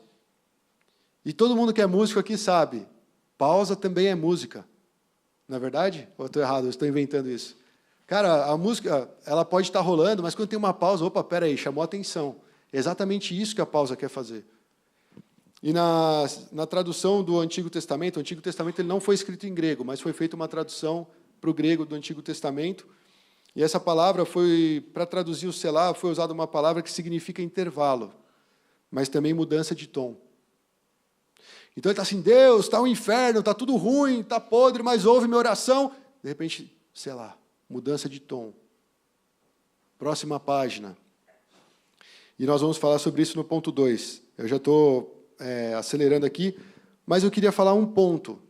E todo mundo que é músico aqui sabe, pausa também é música. Não é verdade? Ou eu estou errado, eu estou inventando isso? Cara, a música, ela pode estar rolando, mas quando tem uma pausa, opa, peraí, chamou a atenção. É exatamente isso que a pausa quer fazer. E na tradução do Antigo Testamento, o Antigo Testamento ele não foi escrito em grego, mas foi feita uma tradução para o grego do Antigo Testamento. E essa palavra para traduzir o selá, foi usada uma palavra que significa intervalo, mas também mudança de tom. Então ele está assim, Deus, está um inferno, está tudo ruim, está podre, mas ouve minha oração. De repente, selá, mudança de tom. Próxima página. E nós vamos falar sobre isso no ponto 2. Eu já estou acelerando aqui, mas eu queria falar um ponto,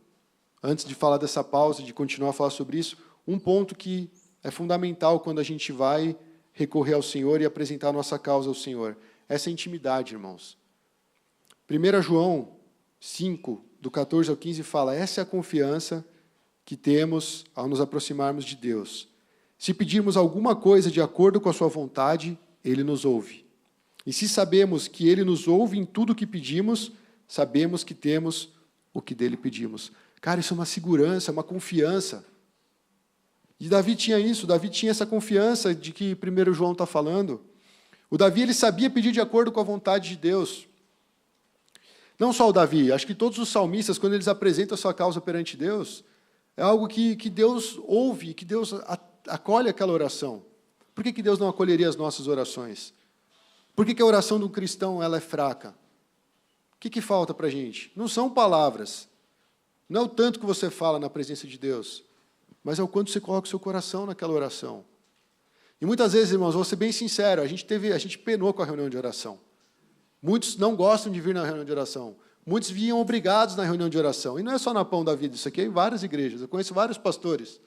antes de falar dessa pausa, de continuar a falar sobre isso, um ponto que é fundamental quando a gente vai recorrer ao Senhor e apresentar a nossa causa ao Senhor. Essa intimidade, irmãos. 1 João 5, do 14 ao 15, fala, essa é a confiança que temos ao nos aproximarmos de Deus. Se pedirmos alguma coisa de acordo com a sua vontade, Ele nos ouve. E se sabemos que Ele nos ouve em tudo o que pedimos, sabemos que temos o que dele pedimos. Cara, isso é uma segurança, uma confiança. E Davi tinha isso, Davi tinha essa confiança de que 1 João está falando. O Davi ele sabia pedir de acordo com a vontade de Deus. Não só o Davi, acho que todos os salmistas, quando eles apresentam a sua causa perante Deus, é algo que Deus ouve, que Deus acolhe aquela oração. Por que Deus não acolheria as nossas orações? Por que a oração do cristão ela é fraca? O que falta para a gente? Não são palavras. Não é o tanto que você fala na presença de Deus, mas é o quanto você coloca o seu coração naquela oração. E muitas vezes, irmãos, vou ser bem sincero, a gente penou com a reunião de oração. Muitos não gostam de vir na reunião de oração. Muitos vinham obrigados na reunião de oração. E não é só na Pão da Vida, isso aqui é em várias igrejas. Eu conheço vários pastores.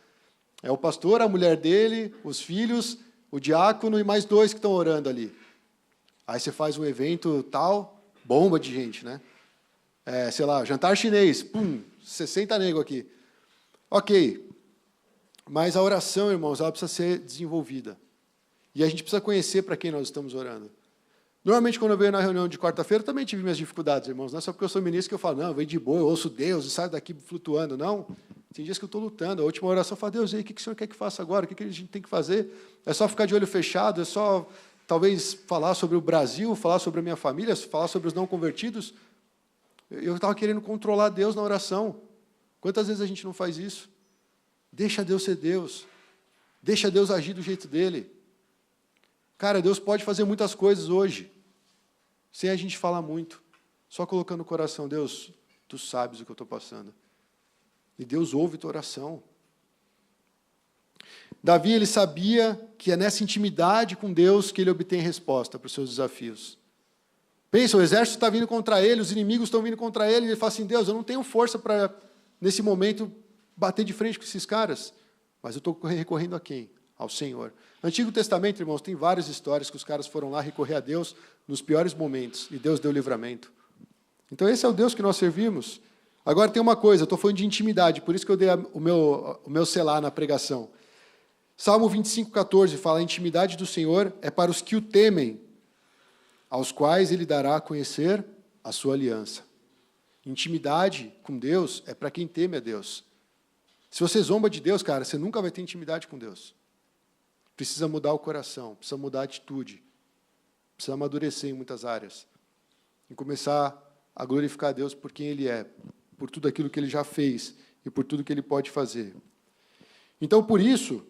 É o pastor, a mulher dele, os filhos, o diácono e mais 2 que estão orando ali. Aí você faz um evento tal, bomba de gente, né? Sei lá, jantar chinês, 60 nego aqui. Ok. Mas a oração, irmãos, ela precisa ser desenvolvida. E a gente precisa conhecer para quem nós estamos orando. Normalmente, quando eu venho na reunião de quarta-feira, eu também tive minhas dificuldades, irmãos. Não é só porque eu sou ministro que eu falo, não, eu venho de boa, eu ouço Deus e saio daqui flutuando. Não. Tem dias que eu estou lutando. A última oração eu falo, Deus, e aí, o que o Senhor quer que faça agora? O que a gente tem que fazer? É só ficar de olho fechado? É só, talvez, falar sobre o Brasil, falar sobre a minha família, falar sobre os não convertidos? Eu estava querendo controlar Deus na oração. Quantas vezes a gente não faz isso? Deixa Deus ser Deus. Deixa Deus agir do jeito dele. Cara, Deus pode fazer muitas coisas hoje, sem a gente falar muito. Só colocando no coração, Deus, tu sabes o que eu estou passando. E Deus ouve tua oração. Davi, ele sabia que é nessa intimidade com Deus que ele obtém resposta para os seus desafios. Pensa, o exército está vindo contra ele, os inimigos estão vindo contra ele, e ele fala assim, Deus, eu não tenho força para, nesse momento, bater de frente com esses caras, mas eu estou recorrendo a quem? Ao Senhor. No Antigo Testamento, irmãos, tem várias histórias que os caras foram lá recorrer a Deus nos piores momentos, e Deus deu livramento. Então esse é o Deus que nós servimos. Agora tem uma coisa, eu estou falando de intimidade, por isso que eu dei o meu selar na pregação. Salmo 25,14 fala, a intimidade do Senhor é para os que o temem, aos quais Ele dará a conhecer a sua aliança. Intimidade com Deus é para quem teme a Deus. Se você zomba de Deus, cara, você nunca vai ter intimidade com Deus. Precisa mudar o coração, precisa mudar a atitude, precisa amadurecer em muitas áreas. E começar a glorificar a Deus por quem Ele é, por tudo aquilo que Ele já fez e por tudo que Ele pode fazer. Então, por isso,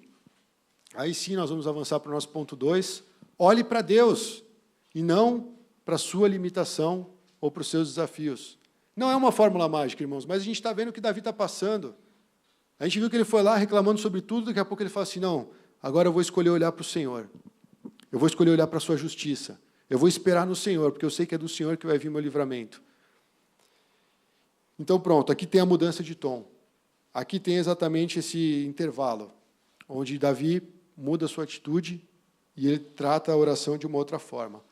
aí sim nós vamos avançar para o nosso ponto 2. Olhe para Deus e não para a sua limitação ou para os seus desafios. Não é uma fórmula mágica, irmãos, mas a gente está vendo o que Davi está passando. A gente viu que ele foi lá reclamando sobre tudo, daqui a pouco ele fala assim, não, agora eu vou escolher olhar para o Senhor. Eu vou escolher olhar para a sua justiça. Eu vou esperar no Senhor, porque eu sei que é do Senhor que vai vir meu livramento. Então pronto, aqui tem a mudança de tom. Aqui tem exatamente esse intervalo, onde Davi muda a sua atitude e ele trata a oração de uma outra forma.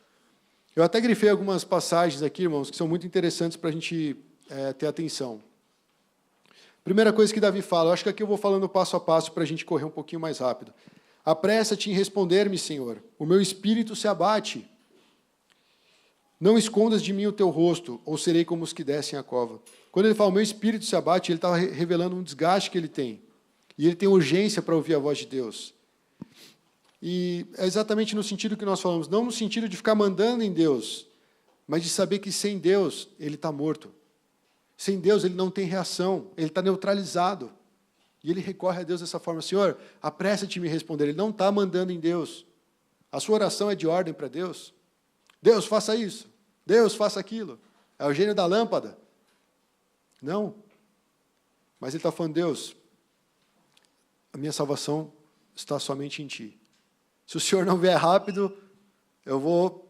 Eu até grifei algumas passagens aqui, irmãos, que são muito interessantes para a gente ter atenção. Primeira coisa que Davi fala, eu acho que aqui eu vou falando passo a passo para a gente correr um pouquinho mais rápido. Apressa-te em responder-me, Senhor, o meu espírito se abate. Não escondas de mim o teu rosto, ou serei como os que descem a cova. Quando ele fala, o meu espírito se abate, ele está revelando um desgaste que ele tem. E ele tem urgência para ouvir a voz de Deus. E é exatamente no sentido que nós falamos, não no sentido de ficar mandando em Deus, mas de saber que sem Deus ele está morto. Sem Deus ele não tem reação, ele está neutralizado. E ele recorre a Deus dessa forma, Senhor, apressa-te em me responder. Ele não está mandando em Deus. A sua oração é de ordem para Deus. Deus, faça isso. Deus, faça aquilo. É o gênio da lâmpada. Não. Mas ele está falando, Deus, a minha salvação está somente em Ti. Se o Senhor não vier rápido, eu vou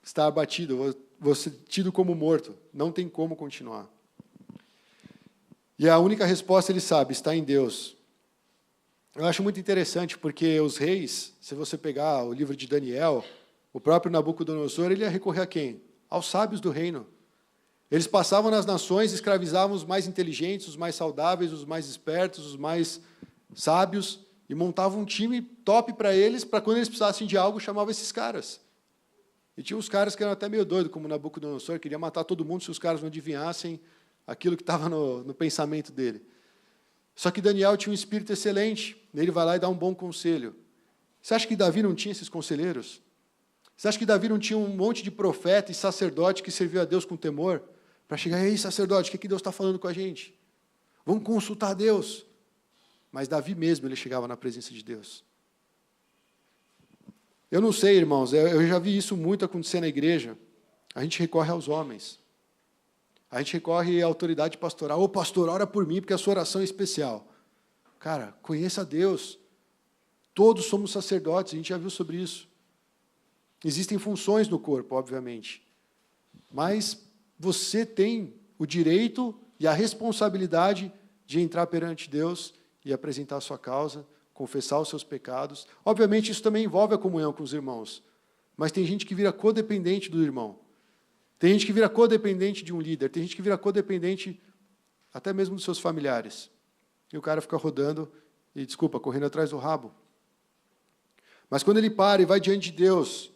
estar abatido, vou ser tido como morto. Não tem como continuar. E a única resposta, ele sabe, está em Deus. Eu acho muito interessante, porque os reis, se você pegar o livro de Daniel, o próprio Nabucodonosor, ele ia recorrer a quem? Aos sábios do reino. Eles passavam nas nações, escravizavam os mais inteligentes, os mais saudáveis, os mais espertos, os mais sábios, e montavam um time top para eles, para quando eles precisassem de algo, chamavam esses caras. E tinha uns caras que eram até meio doidos, como Nabucodonosor, queria matar todo mundo se os caras não adivinhassem aquilo que estava no pensamento dele. Só que Daniel tinha um espírito excelente, ele vai lá e dá um bom conselho. Você acha que Davi não tinha esses conselheiros? Você acha que Davi não tinha um monte de profeta e sacerdote que serviu a Deus com temor? Para chegar, ei, sacerdote, o que Deus está falando com a gente? Vamos consultar Deus. Mas Davi mesmo, ele chegava na presença de Deus. Eu não sei, irmãos, eu já vi isso muito acontecer na igreja. A gente recorre aos homens. A gente recorre à autoridade pastoral. Ô pastor, ora por mim, porque a sua oração é especial. Cara, conheça a Deus. Todos somos sacerdotes, a gente já viu sobre isso. Existem funções no corpo, obviamente. Mas você tem o direito e a responsabilidade de entrar perante Deus e apresentar a sua causa, confessar os seus pecados. Obviamente, isso também envolve a comunhão com os irmãos. Mas tem gente que vira codependente do irmão. Tem gente que vira codependente de um líder. Tem gente que vira codependente até mesmo dos seus familiares. E o cara fica rodando e, correndo atrás do rabo. Mas quando ele para e vai diante de Deus,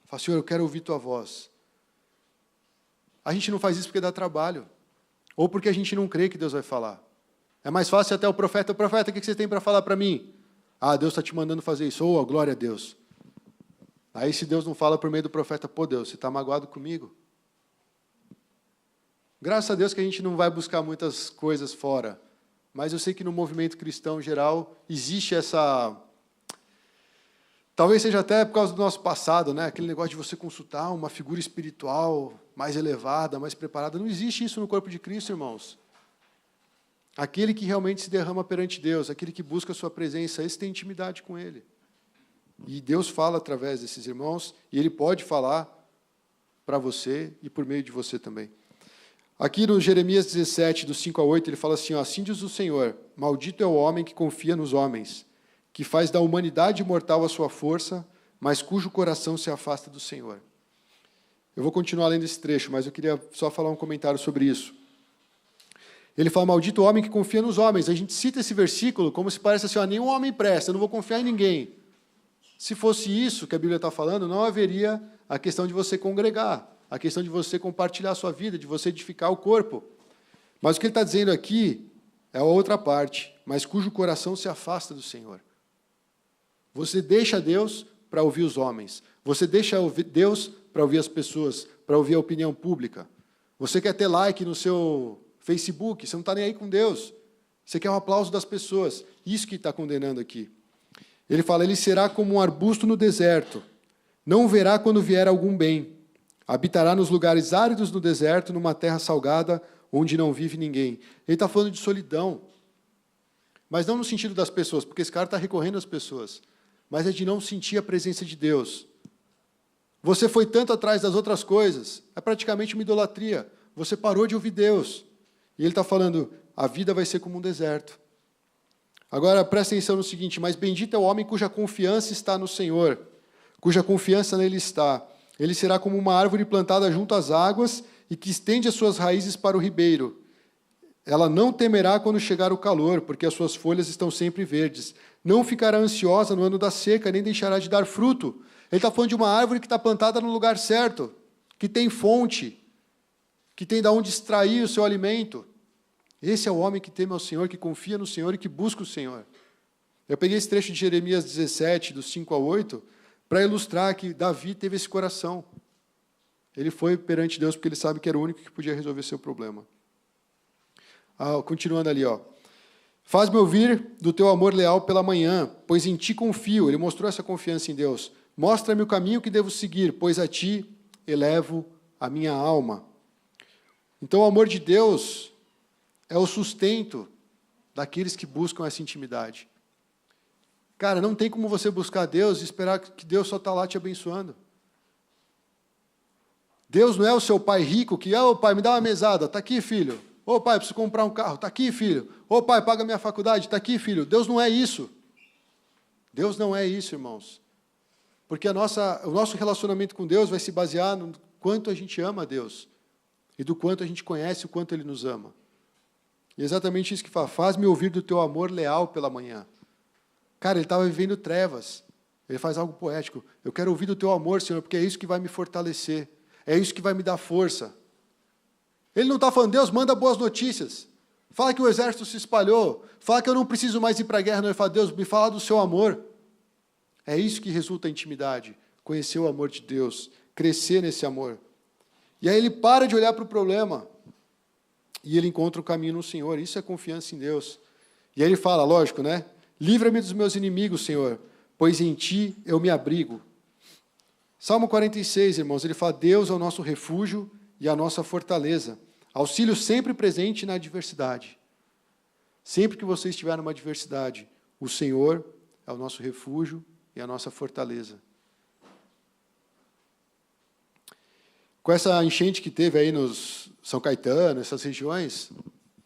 fala, Senhor, eu quero ouvir tua voz. A gente não faz isso porque dá trabalho. Ou porque a gente não crê que Deus vai falar. É mais fácil até o profeta, o que você tem para falar para mim? Ah, Deus está te mandando fazer isso. Oh, glória a Deus. Aí se Deus não fala por meio do profeta, pô Deus, você está magoado comigo? Graças a Deus que a gente não vai buscar muitas coisas fora. Mas eu sei que no movimento cristão geral existe essa Talvez seja até por causa do nosso passado, né? Aquele negócio de você consultar uma figura espiritual mais elevada, mais preparada. Não existe isso no corpo de Cristo, irmãos. Aquele que realmente se derrama perante Deus, aquele que busca a sua presença, esse tem intimidade com Ele. E Deus fala através desses irmãos, e Ele pode falar para você e por meio de você também. Aqui no Jeremias 17, dos 5 a 8, ele fala assim, ó, assim diz o Senhor, maldito é o homem que confia nos homens, que faz da humanidade mortal a sua força, mas cujo coração se afasta do Senhor. Eu vou continuar lendo esse trecho, mas eu queria só falar um comentário sobre isso. Ele fala, maldito o homem que confia nos homens. A gente cita esse versículo como se parece assim, ó, nenhum homem presta, eu não vou confiar em ninguém. Se fosse isso que a Bíblia está falando, não haveria a questão de você congregar, a questão de você compartilhar a sua vida, de você edificar o corpo. Mas o que ele está dizendo aqui é a outra parte, mas cujo coração se afasta do Senhor. Você deixa Deus para ouvir os homens. Você deixa Deus para ouvir as pessoas, para ouvir a opinião pública. Você quer ter like no seu Facebook, você não está nem aí com Deus. Você quer o aplauso das pessoas. Isso que está condenando aqui. Ele fala, ele será como um arbusto no deserto. Não verá quando vier algum bem. Habitará nos lugares áridos do deserto, numa terra salgada, onde não vive ninguém. Ele está falando de solidão. Mas não no sentido das pessoas, porque esse cara está recorrendo às pessoas. Mas é de não sentir a presença de Deus. Você foi tanto atrás das outras coisas, é praticamente uma idolatria. Você parou de ouvir Deus. E ele está falando, a vida vai ser como um deserto. Agora, presta atenção no seguinte, mas bendito é o homem cuja confiança está no Senhor, cuja confiança nele está. Ele será como uma árvore plantada junto às águas e que estende as suas raízes para o ribeiro. Ela não temerá quando chegar o calor, porque as suas folhas estão sempre verdes. Não ficará ansiosa no ano da seca, nem deixará de dar fruto. Ele está falando de uma árvore que está plantada no lugar certo, que tem fonte, que tem de onde extrair o seu alimento. Esse é o homem que teme ao Senhor, que confia no Senhor e que busca o Senhor. Eu peguei esse trecho de Jeremias 17, dos 5 a 8, para ilustrar que Davi teve esse coração. Ele foi perante Deus porque ele sabe que era o único que podia resolver seu problema. Continuando ali, ó. Faz-me ouvir do teu amor leal pela manhã, pois em ti confio. Ele mostrou essa confiança em Deus. Mostra-me o caminho que devo seguir, pois a ti elevo a minha alma. Então, o amor de Deus é o sustento daqueles que buscam essa intimidade. Cara, não tem como você buscar Deus e esperar que Deus só está lá te abençoando. Deus não é o seu pai rico que, pai, me dá uma mesada, está aqui, filho. Ô, pai, preciso comprar um carro, está aqui, filho. Ô, pai, paga minha faculdade, está aqui, filho. Deus não é isso. Deus não é isso, irmãos. Porque o nosso relacionamento com Deus vai se basear no quanto a gente ama a Deus e do quanto a gente conhece o quanto Ele nos ama. E é exatamente isso que fala, faz-me ouvir do teu amor leal pela manhã. Cara, ele estava vivendo trevas. Ele faz algo poético. Eu quero ouvir do teu amor, Senhor, porque é isso que vai me fortalecer. É isso que vai me dar força. Ele não está falando, Deus, manda boas notícias. Fala que o exército se espalhou. Fala que eu não preciso mais ir para a guerra. Não, ele fala, Deus, me fala do seu amor. É isso que resulta a intimidade. Conhecer o amor de Deus. Crescer nesse amor. E aí ele para de olhar para o problema. E ele encontra o caminho no Senhor. Isso é confiança em Deus. E aí ele fala, lógico, né? Livra-me dos meus inimigos, Senhor, pois em ti eu me abrigo. Salmo 46, irmãos, ele fala, Deus é o nosso refúgio e a nossa fortaleza. Auxílio sempre presente na adversidade. Sempre que você estiver numa adversidade, o Senhor é o nosso refúgio e a nossa fortaleza. Com essa enchente que teve aí nos São Caetano, essas regiões,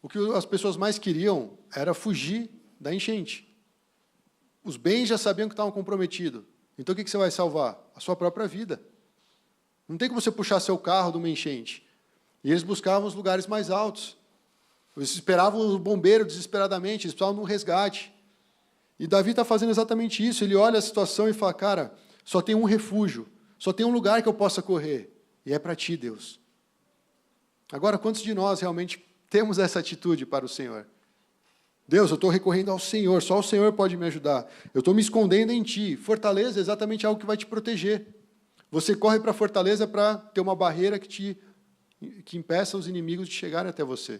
o que as pessoas mais queriam era fugir da enchente. Os bens já sabiam que estavam comprometidos. Então o que você vai salvar? A sua própria vida. Não tem como você puxar seu carro de uma enchente. E eles buscavam os lugares mais altos. Eles esperavam o bombeiro desesperadamente, eles precisavam de um resgate. E Davi está fazendo exatamente isso. Ele olha a situação e fala, cara, só tem um refúgio, só tem um lugar que eu possa correr. E é para ti, Deus. Agora, quantos de nós realmente temos essa atitude para o Senhor? Deus, eu estou recorrendo ao Senhor, só o Senhor pode me ajudar. Eu estou me escondendo em ti. Fortaleza é exatamente algo que vai te proteger. Você corre para a fortaleza para ter uma barreira que impeça os inimigos de chegarem até você.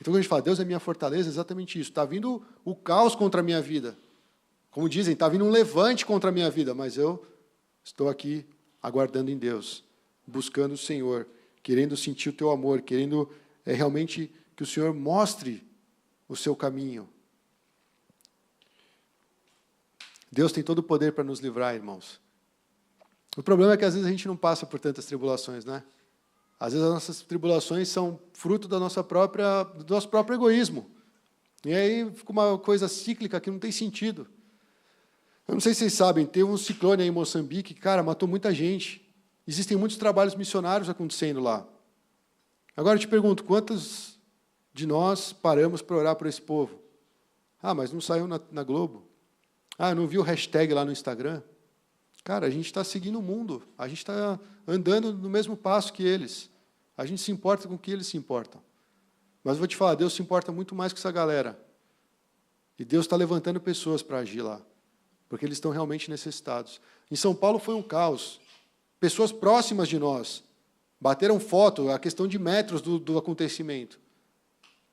Então, quando a gente fala, Deus é minha fortaleza, é exatamente isso. Está vindo o caos contra a minha vida. Como dizem, está vindo um levante contra a minha vida, mas eu estou aqui aguardando em Deus, buscando o Senhor, querendo sentir o teu amor, querendo realmente que o Senhor mostre o seu caminho. Deus tem todo o poder para nos livrar, irmãos. O problema é que às vezes a gente não passa por tantas tribulações, né? Às vezes as nossas tribulações são fruto do nosso próprio egoísmo. E aí fica uma coisa cíclica que não tem sentido. Eu não sei se vocês sabem, teve um ciclone aí em Moçambique que, cara, matou muita gente. Existem muitos trabalhos missionários acontecendo lá. Agora eu te pergunto, quantos de nós paramos para orar por esse povo? Ah, mas não saiu na Globo. Ah, não viu o hashtag lá no Instagram? Cara, a gente está seguindo o mundo. A gente está andando no mesmo passo que eles. A gente se importa com o que eles se importam. Mas eu vou te falar, Deus se importa muito mais com essa galera. E Deus está levantando pessoas para agir lá. Porque eles estão realmente necessitados. Em São Paulo foi um caos. Pessoas próximas de nós bateram foto, a questão de metros do acontecimento.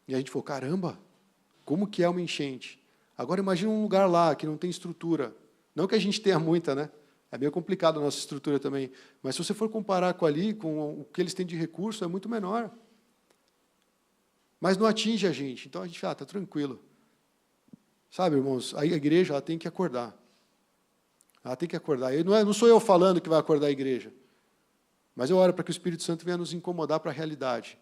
E a gente falou, caramba, como que é uma enchente? Agora imagina um lugar lá que não tem estrutura. Não que a gente tenha muita, né? É meio complicado a nossa estrutura também. Mas se você for comparar com ali, com o que eles têm de recurso, é muito menor. Mas não atinge a gente. Então a gente fala, está tranquilo. Sabe, irmãos, a igreja ela tem que acordar. Ela tem que acordar. Não sou eu falando que vai acordar a igreja. Mas eu oro para que o Espírito Santo venha nos incomodar para a realidade.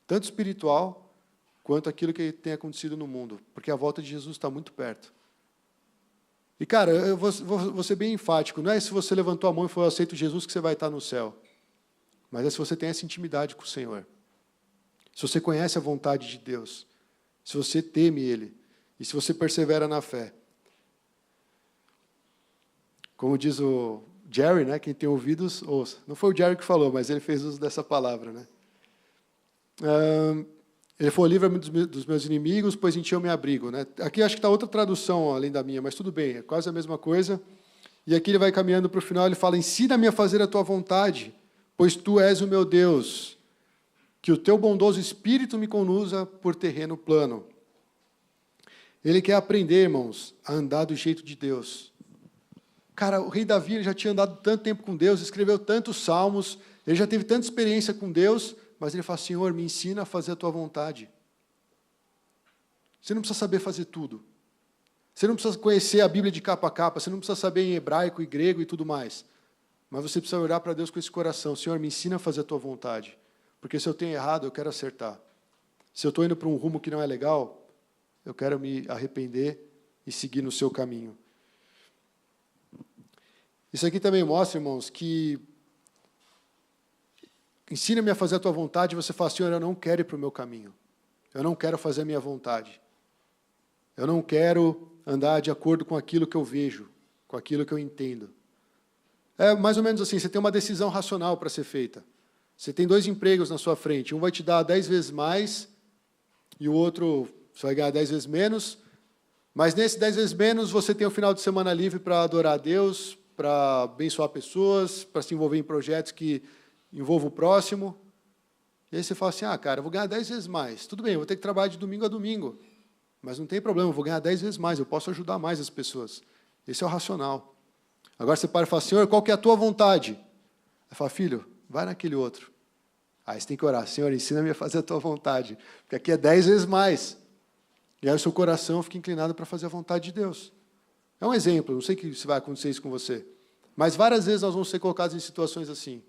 Tanto espiritual, quanto aquilo que tem acontecido no mundo, porque a volta de Jesus está muito perto. E, cara, eu vou ser bem enfático, não é se você levantou a mão e falou, eu aceito Jesus, que você vai estar no céu, mas é se você tem essa intimidade com o Senhor, se você conhece a vontade de Deus, se você teme Ele, e se você persevera na fé. Como diz o Jerry, né, quem tem ouvidos, ouça. Não foi o Jerry que falou, mas ele fez uso dessa palavra, né? Ele falou, livra-me dos meus inimigos, pois em ti eu me abrigo. Né? Aqui acho que está outra tradução além da minha, mas tudo bem, é quase a mesma coisa. E aqui ele vai caminhando para o final, ele fala, ensina-me a fazer a tua vontade, pois tu és o meu Deus, que o teu bondoso Espírito me conduza por terreno plano. Ele quer aprender, irmãos, a andar do jeito de Deus. Cara, o rei Davi ele já tinha andado tanto tempo com Deus, escreveu tantos salmos, ele já teve tanta experiência com Deus, mas ele fala, Senhor, me ensina a fazer a tua vontade. Você não precisa saber fazer tudo. Você não precisa conhecer a Bíblia de capa a capa, você não precisa saber em hebraico e grego e tudo mais. Mas você precisa olhar para Deus com esse coração. Senhor, me ensina a fazer a tua vontade. Porque se eu tenho errado, eu quero acertar. Se eu estou indo para um rumo que não é legal, eu quero me arrepender e seguir no seu caminho. Isso aqui também mostra, irmãos, que ensina-me a fazer a tua vontade, e você fala, Senhor, eu não quero ir para o meu caminho. Eu não quero fazer a minha vontade. Eu não quero andar de acordo com aquilo que eu vejo, com aquilo que eu entendo. É mais ou menos assim, você tem uma decisão racional para ser feita. Você tem 2 empregos na sua frente, um vai te dar 10 vezes mais, e o outro você vai ganhar 10 vezes menos, mas nesse 10 vezes menos você tem o final de semana livre para adorar a Deus, para abençoar pessoas, para se envolver em projetos que envolvam o próximo. E aí você fala assim, cara, eu vou ganhar 10 vezes mais. Tudo bem, eu vou ter que trabalhar de domingo a domingo, mas não tem problema, eu vou ganhar 10 vezes mais, eu posso ajudar mais as pessoas. Esse é o racional. Agora você para e fala, Senhor, qual que é a tua vontade? Aí fala, filho, vai naquele outro. Aí você tem que orar, Senhor, ensina-me a fazer a tua vontade, porque aqui é 10 vezes mais. E aí o seu coração fica inclinado para fazer a vontade de Deus. É um exemplo, não sei se vai acontecer isso com você, mas várias vezes nós vamos ser colocados em situações assim.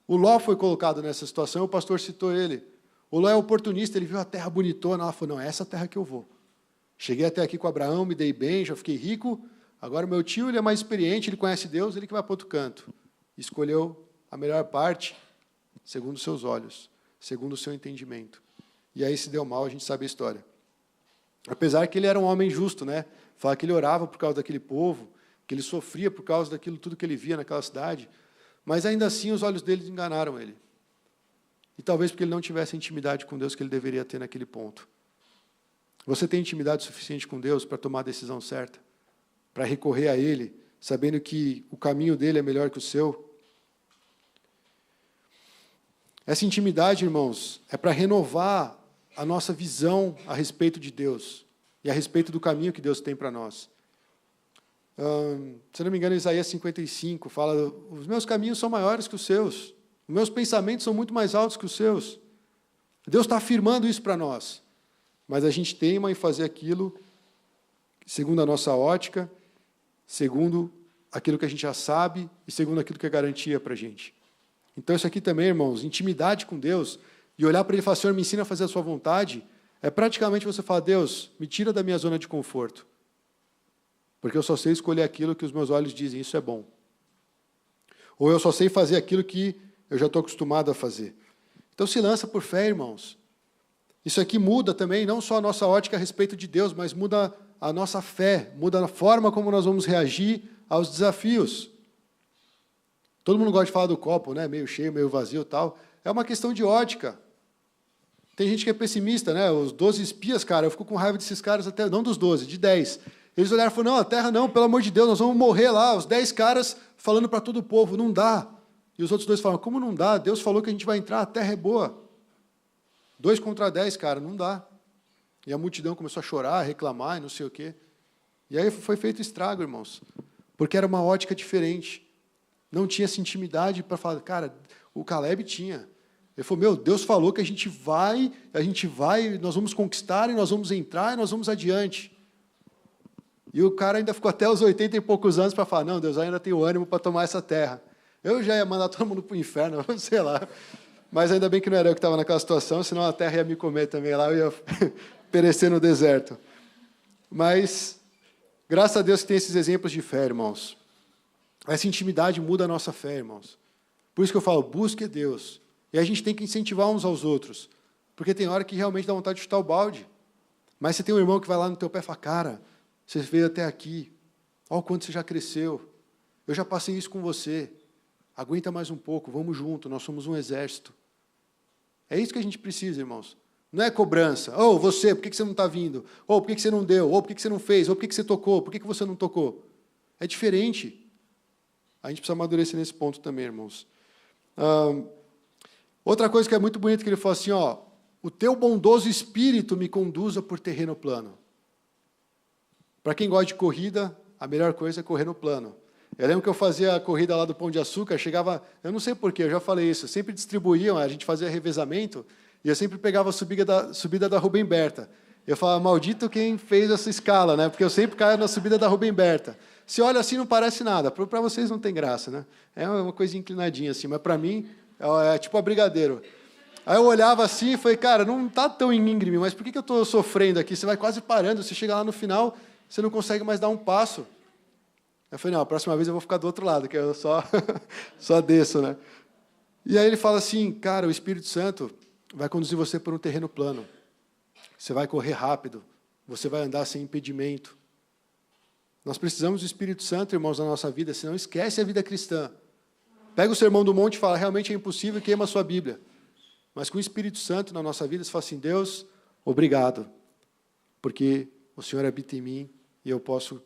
O Ló foi colocado nessa situação, o pastor citou ele. O Ló é oportunista, ele viu a terra bonitona, ela falou, não, é essa terra que eu vou. Cheguei até aqui com Abraão, me dei bem, já fiquei rico, agora meu tio ele é mais experiente, ele conhece Deus, ele que vai para outro canto. Escolheu a melhor parte, segundo os seus olhos, segundo o seu entendimento. E aí se deu mal, a gente sabe a história. Apesar que ele era um homem justo, né? Fala que ele orava por causa daquele povo, que ele sofria por causa daquilo tudo que ele via naquela cidade, mas ainda assim os olhos dele enganaram ele. E talvez porque ele não tivesse a intimidade com Deus que ele deveria ter naquele ponto. Você tem intimidade suficiente com Deus para tomar a decisão certa? Para recorrer a Ele, sabendo que o caminho dele é melhor que o seu? Essa intimidade, irmãos, é para renovar a nossa visão a respeito de Deus e a respeito do caminho que Deus tem para nós. Se não me engano, Isaías 55 fala: os meus caminhos são maiores que os seus, os meus pensamentos são muito mais altos que os seus. Deus está afirmando isso para nós, mas a gente teima em fazer aquilo segundo a nossa ótica, segundo aquilo que a gente já sabe e segundo aquilo que é garantia para a gente. Então, isso aqui também, irmãos, intimidade com Deus, e olhar para Ele e falar: Senhor, me ensina a fazer a sua vontade, é praticamente você falar: Deus, me tira da minha zona de conforto, porque eu só sei escolher aquilo que os meus olhos dizem, isso é bom. Ou eu só sei fazer aquilo que eu já estou acostumado a fazer. Então, se lança por fé, irmãos. Isso aqui muda também, não só a nossa ótica a respeito de Deus, mas muda a nossa fé, muda a forma como nós vamos reagir aos desafios. Todo mundo gosta de falar do copo, né? Meio cheio, meio vazio e tal. É uma questão de ótica. Tem gente que é pessimista, né? Os 12 espias, cara, eu fico com raiva desses caras, até não dos 12, de 10. Eles olharam e falaram: não, a terra não, pelo amor de Deus, nós vamos morrer lá. Os 10 caras falando para todo o povo: não dá. E os outros 2 falaram: como não dá? Deus falou que a gente vai entrar, a terra é boa. 2 contra 10, cara, não dá. E a multidão começou a chorar, a reclamar e não sei o quê. E aí foi feito estrago, irmãos, porque era uma ótica diferente. Não tinha essa intimidade para falar. Cara, o Caleb tinha. Ele falou: meu, Deus falou que a gente vai, nós vamos conquistar, e nós vamos entrar, e nós vamos adiante. E o cara ainda ficou até os 80 e poucos anos para falar: não, Deus ainda tem o ânimo para tomar essa terra. Eu já ia mandar todo mundo para o inferno, sei lá. Mas ainda bem que não era eu que estava naquela situação, senão a terra ia me comer também lá, eu ia perecer no deserto. Mas, graças a Deus que tem esses exemplos de fé, irmãos. Essa intimidade muda a nossa fé, irmãos. Por isso que eu falo: busque Deus. E a gente tem que incentivar uns aos outros. Porque tem hora que realmente dá vontade de chutar o balde. Mas você tem um irmão que vai lá no teu pé e fala: cara, você veio até aqui. Olha o quanto você já cresceu. Eu já passei isso com você. Aguenta mais um pouco, vamos junto, nós somos um exército. É isso que a gente precisa, irmãos. Não é cobrança. Ou você, por que você não está vindo? Ou por que você não deu? Ou por que você não fez? Ou por que você tocou? Por que você não tocou? É diferente. A gente precisa amadurecer nesse ponto também, irmãos. Outra coisa que é muito bonita, que ele falou assim: ó, o teu bondoso espírito me conduza por terreno plano. Para quem gosta de corrida, a melhor coisa é correr no plano. Eu lembro que eu fazia a corrida lá do Pão de Açúcar, chegava, eu não sei porquê, eu já falei isso, sempre distribuíam, a gente fazia revezamento, e eu sempre pegava a subida da Rubem Berta. Eu falava: maldito quem fez essa escala, né? Porque eu sempre caio na subida da Rubem Berta. Se olha assim, não parece nada. Para vocês não tem graça, né? É uma coisa inclinadinha assim, mas para mim é tipo a Brigadeiro. Aí eu olhava assim e falei: cara, não está tão íngreme, mas por que eu estou sofrendo aqui? Você vai quase parando, você chega lá no final, você não consegue mais dar um passo. Eu falei: não, a próxima vez eu vou ficar do outro lado, que eu só desço, né? E aí ele fala assim: cara, o Espírito Santo vai conduzir você por um terreno plano. Você vai correr rápido, você vai andar sem impedimento. Nós precisamos do Espírito Santo, irmãos, na nossa vida, senão esquece a vida cristã. Pega o Sermão do Monte e fala: realmente é impossível, e queima a sua Bíblia. Mas com o Espírito Santo na nossa vida, você fala assim: Deus, obrigado, porque o Senhor habita em mim e eu posso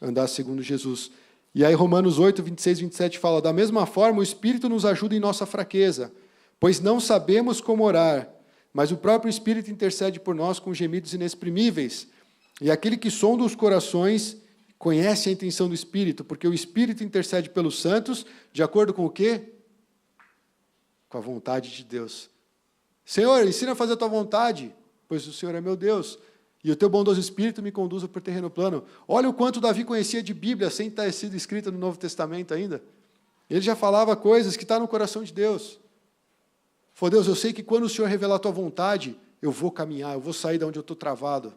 andar segundo Jesus. E aí Romanos 8, 26 e 27 fala: da mesma forma, o Espírito nos ajuda em nossa fraqueza, pois não sabemos como orar, mas o próprio Espírito intercede por nós com gemidos inexprimíveis. E aquele que sonda os corações conhece a intenção do Espírito, porque o Espírito intercede pelos santos, de acordo com o quê? Com a vontade de Deus. Senhor, ensina a fazer a tua vontade, pois o Senhor é meu Deus. E o teu bondoso Espírito me conduza por terreno plano. Olha o quanto Davi conhecia de Bíblia, sem ter sido escrita no Novo Testamento ainda. Ele já falava coisas que estão no coração de Deus. Falou: Deus, eu sei que quando o Senhor revelar a tua vontade, eu vou caminhar, eu vou sair de onde eu estou travado.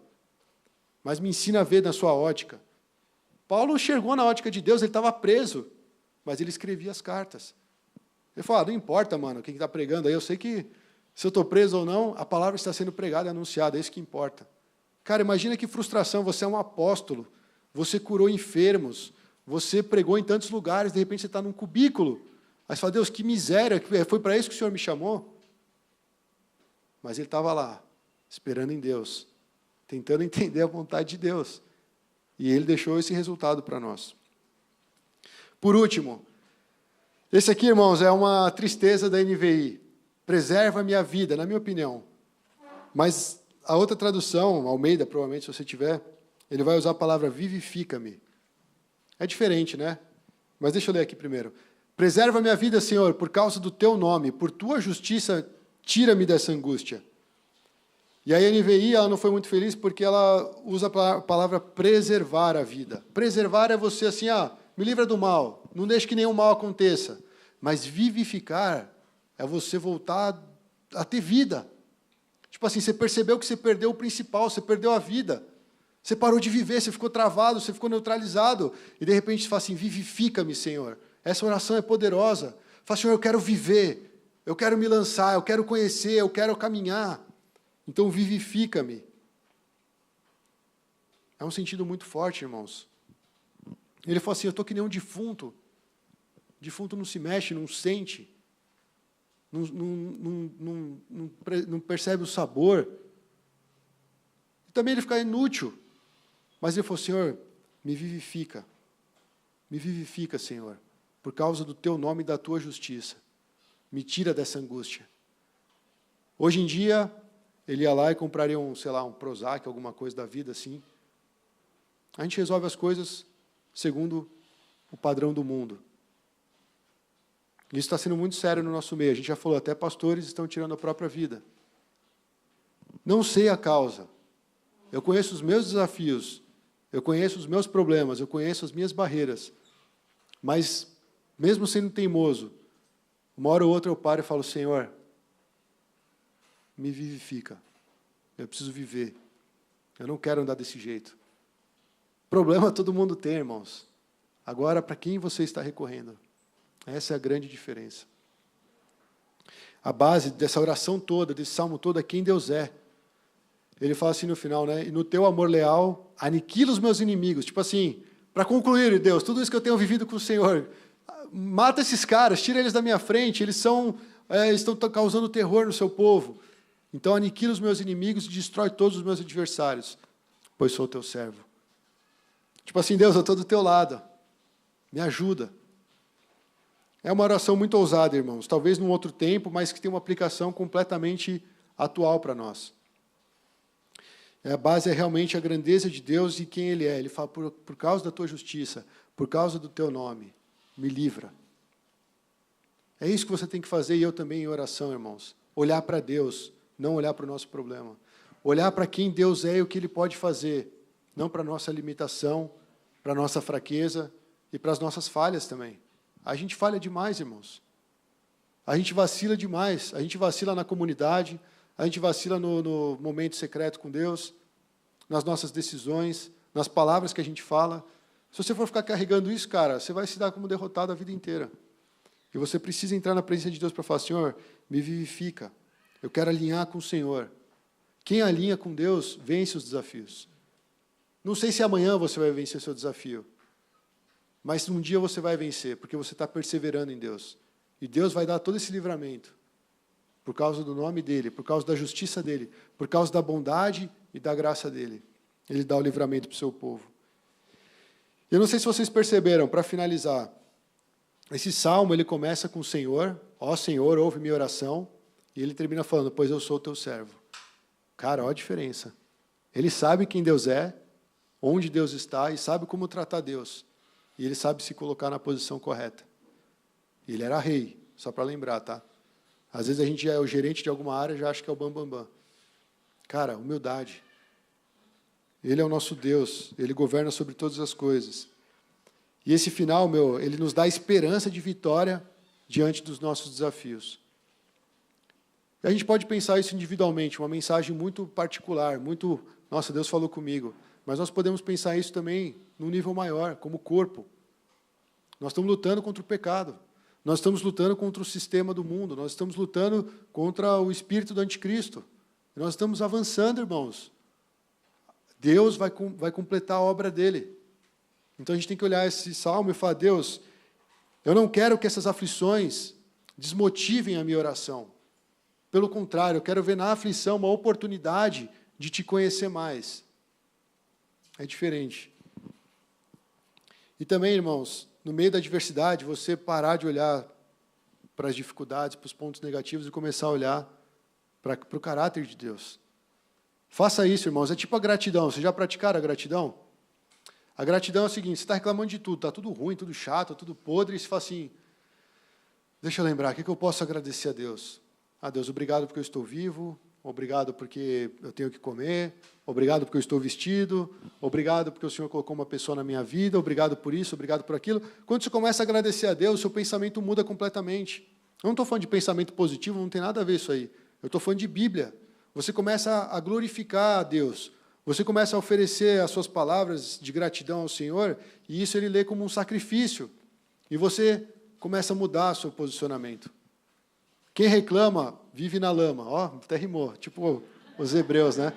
Mas me ensina a ver na sua ótica. Paulo enxergou na ótica de Deus, ele estava preso, mas ele escrevia as cartas. Ele falou: não importa, mano, quem está pregando aí, eu sei que se eu estou preso ou não, a palavra está sendo pregada e anunciada, é isso que importa. Cara, imagina que frustração, você é um apóstolo, você curou enfermos, você pregou em tantos lugares, de repente você está num cubículo. Aí você fala: Deus, que miséria, foi para isso que o Senhor me chamou? Mas ele estava lá, esperando em Deus, tentando entender a vontade de Deus. E ele deixou esse resultado para nós. Por último, esse aqui, irmãos, é uma tristeza da NVI. Preserva a minha vida, na minha opinião. Mas a outra tradução, Almeida, provavelmente, se você tiver, ele vai usar a palavra vivifica-me. É diferente, né? Mas deixa eu ler aqui primeiro. Preserva minha vida, Senhor, por causa do teu nome, por tua justiça, tira-me dessa angústia. E aí a NVI, ela não foi muito feliz porque ela usa a palavra preservar a vida. Preservar é você assim, me livra do mal, não deixe que nenhum mal aconteça. Mas vivificar é você voltar a ter vida. Tipo assim, você percebeu que você perdeu o principal, você perdeu a vida. Você parou de viver, você ficou travado, você ficou neutralizado. E de repente você fala assim, vivifica-me, Senhor. Essa oração é poderosa. Fala, Senhor, eu quero viver, eu quero me lançar, eu quero conhecer, eu quero caminhar. Então vivifica-me. É um sentido muito forte, irmãos. Ele falou assim, eu estou que nem um defunto. Defunto não se mexe, não sente. Não percebe o sabor. E também ele fica inútil. Mas ele falou, Senhor, me vivifica. Me vivifica, Senhor, por causa do teu nome e da tua justiça. Me tira dessa angústia. Hoje em dia, ele ia lá e compraria um Prozac, alguma coisa da vida assim. A gente resolve as coisas segundo o padrão do mundo. Isso está sendo muito sério no nosso meio. A gente já falou, até pastores estão tirando a própria vida. Não sei a causa. Eu conheço os meus desafios, eu conheço os meus problemas, eu conheço as minhas barreiras. Mas, mesmo sendo teimoso, uma hora ou outra eu paro e falo, Senhor, me vivifica. Eu preciso viver. Eu não quero andar desse jeito. Problema todo mundo tem, irmãos. Agora, para quem você está recorrendo? Essa é a grande diferença. A base dessa oração toda, desse salmo todo, é quem Deus é. Ele fala assim no final, né? E no teu amor leal, aniquila os meus inimigos. Tipo assim, para concluir, Deus, tudo isso que eu tenho vivido com o Senhor, mata esses caras, tira eles da minha frente, eles estão causando terror no seu povo. Então aniquila os meus inimigos e destrói todos os meus adversários, pois sou teu servo. Tipo assim, Deus, eu estou do teu lado, me ajuda. É uma oração muito ousada, irmãos, talvez num outro tempo, mas que tem uma aplicação completamente atual para nós. A base é realmente a grandeza de Deus e quem Ele é. Ele fala, por causa da tua justiça, por causa do teu nome, me livra. É isso que você tem que fazer, e eu também em oração, irmãos. Olhar para Deus, não olhar para o nosso problema. Olhar para quem Deus é e o que Ele pode fazer, não para a nossa limitação, para a nossa fraqueza e para as nossas falhas também. A gente falha demais, irmãos. A gente vacila demais. A gente vacila na comunidade, a gente vacila no momento secreto com Deus, nas nossas decisões, nas palavras que a gente fala. Se você for ficar carregando isso, cara, você vai se dar como derrotado a vida inteira. E você precisa entrar na presença de Deus para falar, Senhor, me vivifica. Eu quero alinhar com o Senhor. Quem alinha com Deus, vence os desafios. Não sei se amanhã você vai vencer o seu desafio, mas um dia você vai vencer, porque você está perseverando em Deus. E Deus vai dar todo esse livramento, por causa do nome dEle, por causa da justiça dEle, por causa da bondade e da graça dEle. Ele dá o livramento para o seu povo. Eu não sei se vocês perceberam, para finalizar, esse salmo ele começa com o Senhor, ó Senhor, ouve minha oração, e ele termina falando, pois eu sou teu servo. Cara, olha a diferença. Ele sabe quem Deus é, onde Deus está, e sabe como tratar Deus. E ele sabe se colocar na posição correta. Ele era rei, só para lembrar, tá? Às vezes a gente já é o gerente de alguma área e já acha que é o bambambam. Cara, humildade. Ele é o nosso Deus, Ele governa sobre todas as coisas. E esse final, ele nos dá esperança de vitória diante dos nossos desafios. E a gente pode pensar isso individualmente, uma mensagem muito particular, muito, nossa, Deus falou comigo. Mas nós podemos pensar isso também num nível maior, como corpo. Nós estamos lutando contra o pecado. Nós estamos lutando contra o sistema do mundo. Nós estamos lutando contra o espírito do anticristo. E nós estamos avançando, irmãos. Deus vai completar a obra dele. Então a gente tem que olhar esse salmo e falar, Deus, eu não quero que essas aflições desmotivem a minha oração. Pelo contrário, eu quero ver na aflição uma oportunidade de te conhecer mais. É diferente. E também, irmãos, no meio da adversidade, você parar de olhar para as dificuldades, para os pontos negativos e começar a olhar para o caráter de Deus. Faça isso, irmãos. É tipo a gratidão. Vocês já praticaram a gratidão? A gratidão é o seguinte, você está reclamando de tudo, está tudo ruim, tudo chato, tudo podre, e você fala assim, deixa eu lembrar, o que eu posso agradecer a Deus? Ah, Deus, obrigado porque eu estou vivo, obrigado porque eu tenho o que comer, obrigado porque eu estou vestido, obrigado porque o Senhor colocou uma pessoa na minha vida, obrigado por isso, obrigado por aquilo. Quando você começa a agradecer a Deus, seu pensamento muda completamente. Eu não estou falando de pensamento positivo, não tem nada a ver isso aí. Eu estou falando de Bíblia. Você começa a glorificar a Deus. Você começa a oferecer as suas palavras de gratidão ao Senhor, e isso ele lê como um sacrifício. E você começa a mudar seu posicionamento. Quem reclama, vive na lama. Ó, até rimou, tipo os hebreus, né?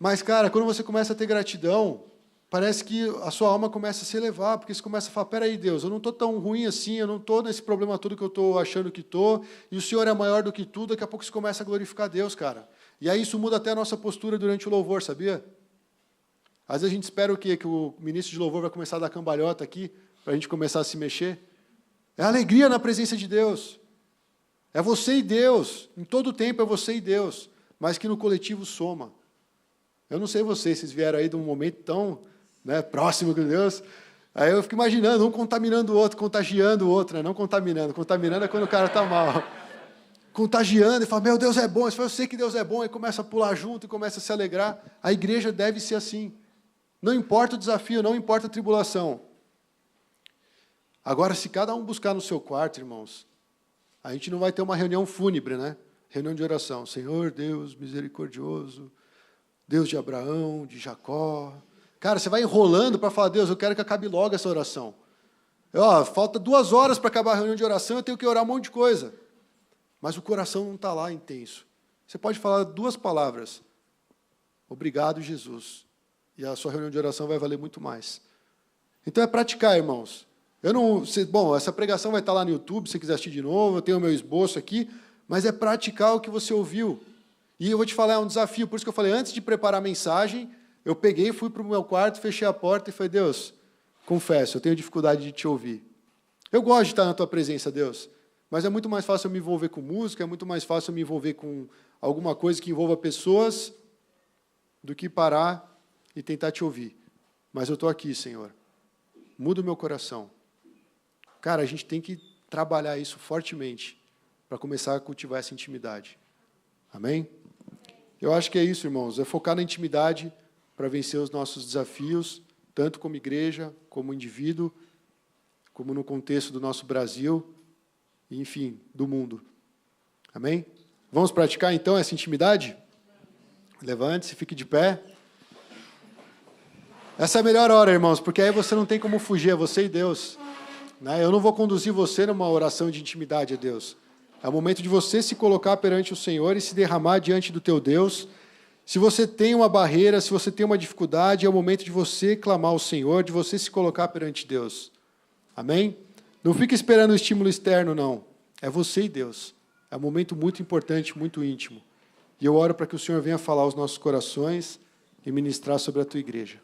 Mas, cara, quando você começa a ter gratidão, parece que a sua alma começa a se elevar, porque você começa a falar, peraí, Deus, eu não estou tão ruim assim, eu não estou nesse problema todo que eu estou achando que estou, e o Senhor é maior do que tudo, daqui a pouco você começa a glorificar Deus, cara. E aí isso muda até a nossa postura durante o louvor, sabia? Às vezes a gente espera o quê? Que o ministro de louvor vai começar a dar cambalhota aqui, para a gente começar a se mexer. É alegria na presença de Deus. É você e Deus. Em todo o tempo é você e Deus. Mas que no coletivo soma. Eu não sei vocês vieram aí de um momento tão próximo com Deus. Aí eu fico imaginando, um contaminando o outro, contagiando o outro, né? Não contaminando. Contaminando é quando o cara está mal. Contagiando e fala, meu Deus é bom. Você fala, eu sei que Deus é bom, e começa a pular junto e começa a se alegrar. A igreja deve ser assim. Não importa o desafio, não importa a tribulação. Agora, se cada um buscar no seu quarto, irmãos, a gente não vai ter uma reunião fúnebre, né? Reunião de oração. Senhor, Deus misericordioso, Deus de Abraão, de Jacó. Cara, você vai enrolando para falar, Deus, eu quero que acabe logo essa oração. Falta 2 horas para acabar a reunião de oração, eu tenho que orar um monte de coisa. Mas o coração não está lá intenso. Você pode falar 2 palavras. Obrigado, Jesus. E a sua reunião de oração vai valer muito mais. Então é praticar, irmãos. Bom, essa pregação vai estar lá no YouTube, se você quiser assistir de novo, eu tenho o meu esboço aqui, mas é praticar o que você ouviu. E eu vou te falar, é um desafio, por isso que eu falei, antes de preparar a mensagem, eu peguei, fui para o meu quarto, fechei a porta e falei, Deus, confesso, eu tenho dificuldade de te ouvir. Eu gosto de estar na tua presença, Deus, mas é muito mais fácil eu me envolver com música, é muito mais fácil eu me envolver com alguma coisa que envolva pessoas, do que parar e tentar te ouvir. Mas eu estou aqui, Senhor. Muda o meu coração. Cara, a gente tem que trabalhar isso fortemente para começar a cultivar essa intimidade. Amém? Eu acho que é isso, irmãos. É focar na intimidade para vencer os nossos desafios, tanto como igreja, como indivíduo, como no contexto do nosso Brasil, e, enfim, do mundo. Amém? Vamos praticar, então, essa intimidade? Levante-se, fique de pé. Essa é a melhor hora, irmãos, porque aí você não tem como fugir, é você e Deus. Eu não vou conduzir você numa oração de intimidade a Deus. É o momento de você se colocar perante o Senhor e se derramar diante do teu Deus. Se você tem uma barreira, se você tem uma dificuldade, é o momento de você clamar ao Senhor, de você se colocar perante Deus. Amém? Não fique esperando o estímulo externo, não. É você e Deus. É um momento muito importante, muito íntimo. E eu oro para que o Senhor venha falar aos nossos corações e ministrar sobre a tua igreja.